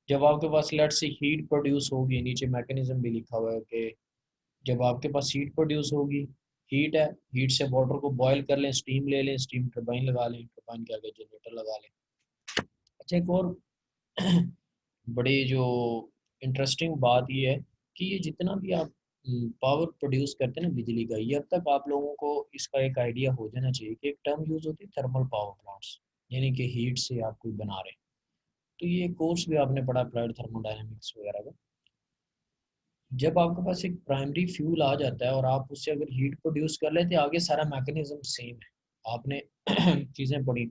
जब आपके पास लेट से हीट प्रोड्यूस होगी, नीचे मैकेनिज्म भी लिखा हुआ है कि जब आपके पास हीट प्रोड्यूस होगी, हीट है, हीट से वाटर को बॉयल कर लें, स्टीम ले लें, स्टीम टरबाइन लगा लें, टरबाइन के आगे जनरेटर लगा लें। अच्छा एक और बड़ी जो इंटरेस्टिंग बात ये है कि ये जितना भी आप पावर प्रोड्यूस करते हैं ना बिजली का, ये अब तक आप लोगों को इसका एक आइडिया हो जाना चाहिए कि एक टर्म यूज़ होती है थर्मल पावर प्लांट्स, यानी कि हीट से आप कोई बना रहे हैं। तो ये कोर्स भी आपने पढ़ा, अप्लाइड थर्मोडायनेमिक्स वगैरह का। जब आपके पास एक प्राइमरी फ्यूल आ जाता है और आप उससे अगर हीट प्रोड्यूस कर लेते हैं, आगे सारा मैकेनिज्म सेम है। आपने चीज़ें पढ़ी,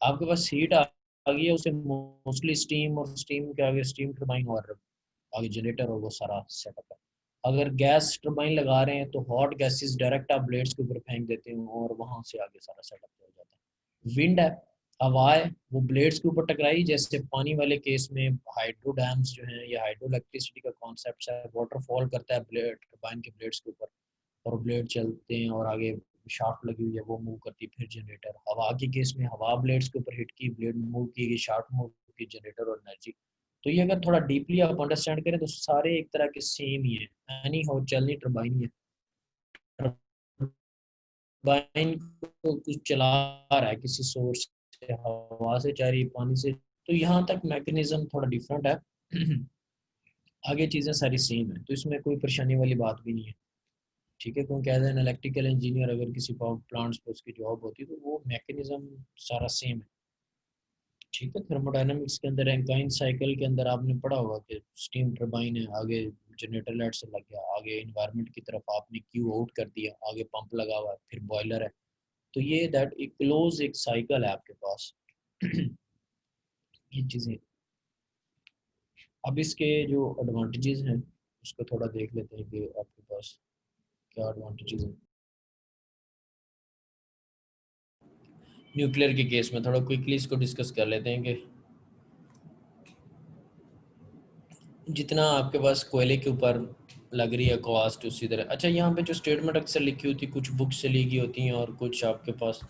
आपके पास हीट आ गई है, उसे मोस्टली स्टीम, और स्टीम के आगे स्टीम टरबाइन और आगे जनरेटर और वो सारा सेटअप है। अगर गैस टरबाइन लगा रहे हैं तो हॉट गैसेस डायरेक्ट आप ब्लेड्स के ऊपर फेंक देते हैं और वहाँ से आगे सारा सेटअप हो जाता है। विंड है, हवा है, वो ब्लेड्स के ऊपर टकराई, जैसे पानी वाले केस में हाइड्रो डैम्स जो हैं, या हाइड्रो इलेक्ट्रिसिटी का कॉन्सेप्ट है, वाटरफॉल करता है ब्लेड टरबाइन के ब्लेड्स के ऊपर और ब्लेड चलते हैं और आगे शाफ्ट लगी हुई है वो मूव करती है, फिर जनरेटर। हवा के केस में हवा ब्लेड्स के ऊपर हिट की, ब्लेड मूव की गई, शाफ्ट मूव की, जनरेटर और एनर्जी। तो ये अगर थोड़ा डीपली आप अंडरस्टैंड करें तो सारे एक तरह के सेम ही है, एनी हो चलनी टरबाइन ही है। टरबाइन को कुछ चला रहा है किसी सोर्स से, हवा से जा रही है, पानी से, तो यहाँ तक मैकेनिज्म थोड़ा डिफरेंट है। आगे चीज़ें सारी सेम है, तो इसमें कोई परेशानी वाली बात भी नहीं है, ठीक है। क्योंकि एज एन इलेक्ट्रिकल इंजीनियर अगर किसी पावर प्लांट्स पे उसकी जॉब होती है तो वो मैकेनिज्म सारा सेम है, ठीक है। थर्मोडायनामिक्स के अंदर रैंकाइन साइकिल के अंदर आपने पढ़ा होगा कि स्टीम टरबाइन है, आगे जनरेटर लाइट से लग गया, आगे इन्वायरमेंट की तरफ आपने क्यू आउट कर दिया, आगे पंप लगा हुआ है, फिर बॉयलर है। तो ये दैट एक क्लोज एक साइकिल है आपके पास। ये चीज़ें, अब इसके जो एडवांटेजेस हैं उसको थोड़ा देख लेते हैं कि आपके पास क्या एडवांटेजेस हैं। न्यूक्लियर के केस में थोड़ा क्विकली इसको डिस्कस कर लेते हैं कि जितना आपके पास कोयले के ऊपर लग रही है कॉस्ट उसी तरह। अच्छा, यहाँ पे जो स्टेटमेंट अक्सर लिखी होती है कुछ बुक से ली गई होती हैं और कुछ आपके पास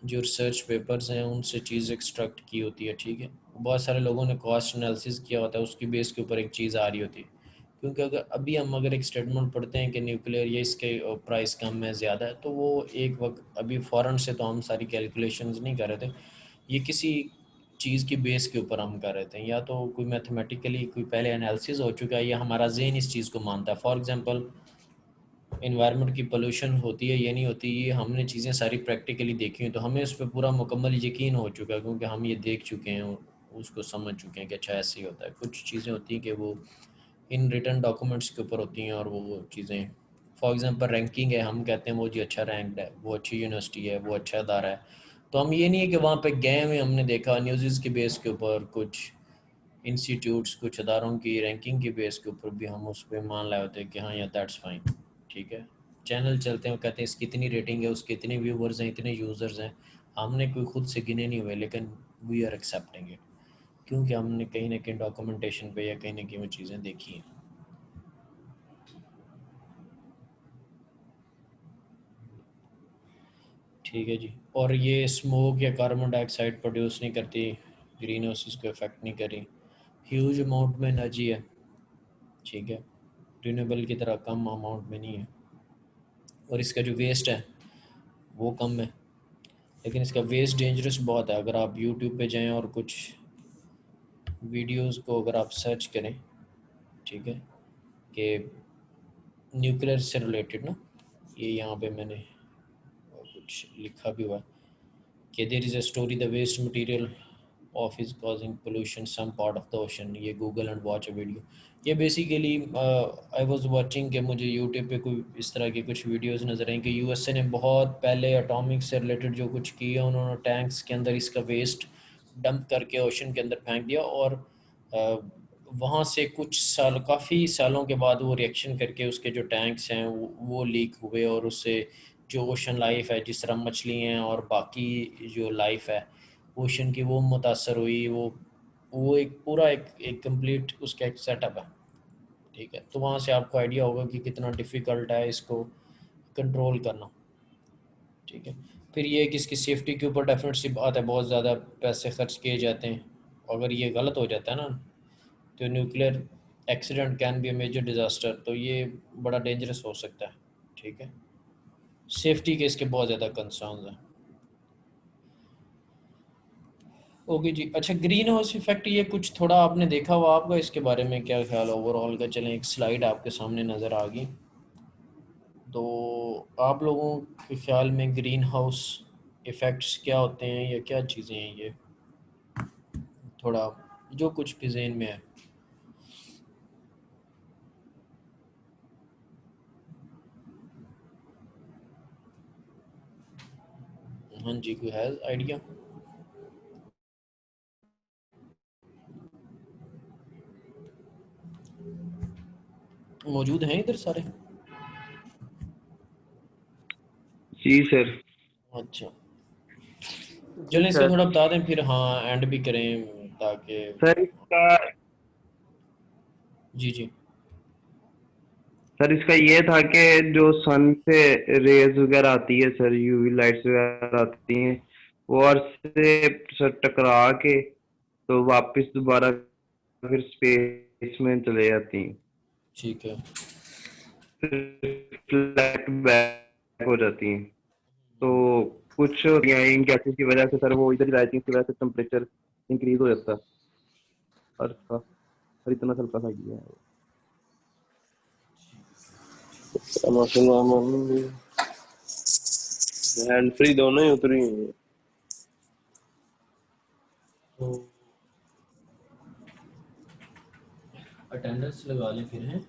जो रिसर्च पेपर्स हैं उनसे चीज़ एक्सट्रैक्ट की होती है, ठीक है। बहुत सारे लोगों ने कॉस्ट एनालिसिस किया होता है, उसकी बेस के ऊपर एक चीज़ आ रही होती है। क्योंकि अगर एक स्टेटमेंट पढ़ते हैं कि न्यूक्लियर ये इसके प्राइस कम है, ज़्यादा है, तो वो एक वक्त अभी फ़ौरन से तो हम सारी कैलकुलेशंस नहीं कर रहे थे, ये किसी चीज़ की बेस के ऊपर हम कर रहे थे, या तो कोई मैथमेटिकली कोई पहले एनालिसिस हो चुका है या हमारा ज़हन इस चीज़ को मानता है। फॉर एग्जांपल इन्वायरमेंट की पोल्यूशन होती है ये नहीं होती, ये हमने चीज़ें सारी प्रैक्टिकली देखी हैं, तो हमें उस पर पूरा मुकम्मल यकीन हो चुका है क्योंकि हम ये देख चुके हैं, उसको समझ चुके हैं कि अच्छा ऐसे ही होता है। कुछ चीज़ें होती हैं कि वो इन रिटन डॉक्यूमेंट्स के ऊपर होती हैं और वो चीज़ें, फॉर एग्जांपल रैंकिंग है, हम कहते हैं वो जी अच्छा रैंक्ड है, वो अच्छी यूनिवर्सिटी है, वो अच्छा अदारा है, तो हम ये नहीं है कि वहाँ पे गए हुए हमने देखा न्यूज़ के बेस के ऊपर कुछ इंस्टीट्यूट्स कुछ अदारों की रैंकिंग के बेस के ऊपर भी हम उस पर मान लाए होते हैं कि हाँ या दैट्स फाइन, ठीक है। चैनल चलते हैं, वो कहते हैं इसकी इतनी रेटिंग है, उसके इतने व्यूवर्स हैं, इतने यूज़र्स हैं, हमने कोई खुद से गिने नहीं हुए, लेकिन वी आर एक्सेप्टिंग इट क्योंकि हमने कहीं ना कहीं डॉक्यूमेंटेशन पे या कहीं ना कहीं वो चीज़ें देखी हैं। ठीक है जी। और ये स्मोक या कार्बन डाइऑक्साइड प्रोड्यूस नहीं करती, ग्रीन हाउसेस को इफेक्ट नहीं करी, ह्यूज अमाउंट में एनर्जी है, ठीक है, रिन्यूएबल की तरह कम अमाउंट में नहीं है, और इसका जो वेस्ट है वो कम है, लेकिन इसका वेस्ट डेंजरस बहुत है। अगर आप यूट्यूब पे जाएं और कुछ वीडियोस को अगर आप सर्च करें, ठीक है, कि न्यूक्लियर से रिलेटेड ना, ये यहाँ पे मैंने कुछ लिखा भी हुआ है कि there is a story the waste material of is causing pollution some part of the ocean, ये Google and watch a video. ये बेसिकली आई वाज वाचिंग कि मुझे यूट्यूब पे कोई इस तरह की कुछ वीडियोस नज़र आई कि यूएसए ने बहुत पहले एटॉमिक से रिलेटेड जो कुछ किया, उन्होंने टैंक्स के अंदर इसका वेस्ट डंप करके ओशन के अंदर फेंक दिया, और वहाँ से कुछ साल काफ़ी सालों के बाद वो रिएक्शन करके उसके जो टैंक्स हैं वो लीक हुए, और उससे जो ओशन लाइफ है, जिस तरह मछली हैं और बाकी जो लाइफ है ओशन की, वो मुतासर हुई। वो एक पूरा एक कंप्लीट उसका एक सेटअप है, ठीक है। तो वहाँ से आपको आइडिया होगा कि कितना डिफ़िकल्ट है इसको कंट्रोल करना, ठीक है। फिर ये है कि इसकी सेफ्टी के ऊपर डेफिनेट सी बात है, बहुत ज़्यादा पैसे खर्च किए जाते हैं, अगर ये गलत हो जाता है ना, तो nuclear accident can be a major disaster, तो ये बड़ा डेंजरस हो सकता है, ठीक है। सेफ्टी के इसके बहुत ज़्यादा कंसर्न्स हैं। ओके जी। अच्छा, ग्रीन हाउस इफेक्ट ये कुछ थोड़ा आपने देखा हुआ, आपका इसके बारे में क्या ख्याल ओवरऑल का? चलें, एक स्लाइड आपके सामने नज़र आ गई, तो आप लोगों के ख्याल में ग्रीन हाउस इफ़ेक्ट्स क्या होते हैं या क्या चीज़ें हैं ये, थोड़ा जो कुछ भी ज़हन में है। हाँ जी, कोई है आइडिया? मौजूद हैं इधर सारे? जी सर। अच्छा, जी चलें इसका सर। थोड़ा बता दें, फिर हाँ एंड भी करें ताकि। सर इसका जी जी। सर इसका ये था कि जो सन से रेज वगैरह आती है सर, यूवी लाइट्स वगैरह आती हैं, वो अर्थ से सर टकरा के तो वापस दोबारा फिर स्पेस में चले जाती हैं, ठीक है। रिफ्लेक्ट बैक हो जाती हैं। तो कुछ इन गैसेस की वजह से सर वो इधर ही रहती हैं, इसकी वजह से टेम्परेचर इंक्रीज हो जाता है अर्थ का। और इतना हल्का सा किया है। हैंड फ्री दोनों ही उतरी हैं। तो अटेंडेंस लगा लें फिर हैं।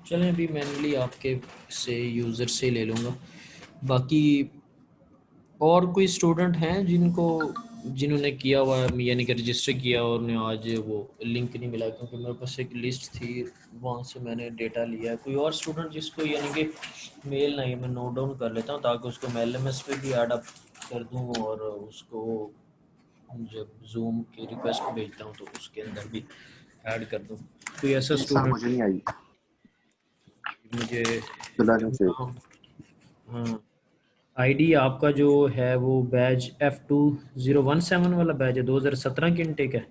चलें, अभी मैनुअली आपके से यूज़र से ले लूँगा। बाकी और कोई स्टूडेंट हैं जिनको जिन्होंने किया हुआ है यानी कि रजिस्टर किया और उन्हें आज वो लिंक नहीं मिला, क्योंकि मेरे पास एक लिस्ट थी वहाँ से मैंने डेटा लिया है। कोई और स्टूडेंट जिसको यानी कि मेल नहीं, मैं नोट डाउन कर लेता हूँ ताकि उसको मैं LMS पे भी ऐड अप कर दूँ और उसको जब जूम की रिक्वेस्ट भेजता हूँ तो उसके अंदर भी ऐड कर दूँ। कोई ऐसा सर स्टूडेंट मुझे नहीं आई मुझे फिलहाल से। हाँ, आईडी आपका जो है वो बैच F2017 वाला बैच है, 2017 की इनटेक है।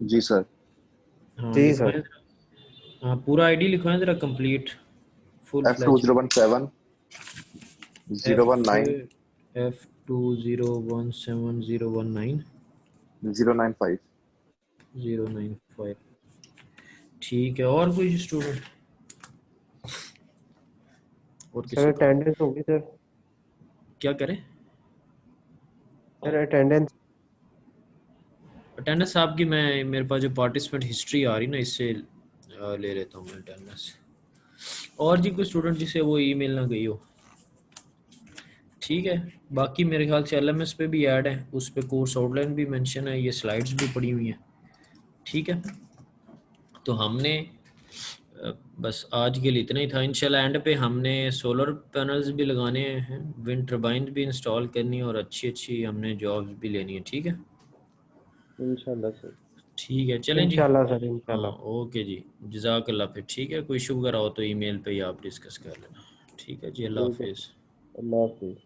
जी सर। हाँ जी लिखवाएं सर। जरा। हाँ पूरा आईडी लिखवाएं जरा complete full fledge. F2017 019 F2017 095। 095। ठीक है, और कोई स्टूडेंट और सर किसी को अटेंडेंस होगी सर। क्या करें? Sir attendance. अटेंडेंस आपकी मैं मेरे पास जो पार्टिसिपेंट हिस्ट्री आ रही ना इससे ले लेता हूँ मैं अटेंडेंस। और जी कोई स्टूडेंट जिसे वो ईमेल ना गई हो? ठीक है, बाकी मेरे ख्याल से LMS पे भी ऐड है, उस पे कोर्स आउटलाइन भी मेंशन है, ये स्लाइड्स भी पड़ी हुई हैं। ठीक है, तो हमने बस आज के लिए इतना ही था। इंशाल्लाह एंड पे हमने सोलर पैनल्स भी लगाने हैं, विंड टर्बाइन भी इंस्टॉल करनी है और अच्छी अच्छी हमने जॉब्स भी लेनी है। ठीक है, इंशाल्लाह सर। ठीक है, चलें जी। इंशाल्लाह सर हाँ इंशाल्लाह। ओके जी, जज़ाकल्लाह। फिर ठीक है, कोई शुभ वगैरह हो तो ईमेल पे ही आप डिस्कस कर लेना। ठीक है जी, अल्लाह ठीक है, हाफिज़। अल्लाह हाफिज़।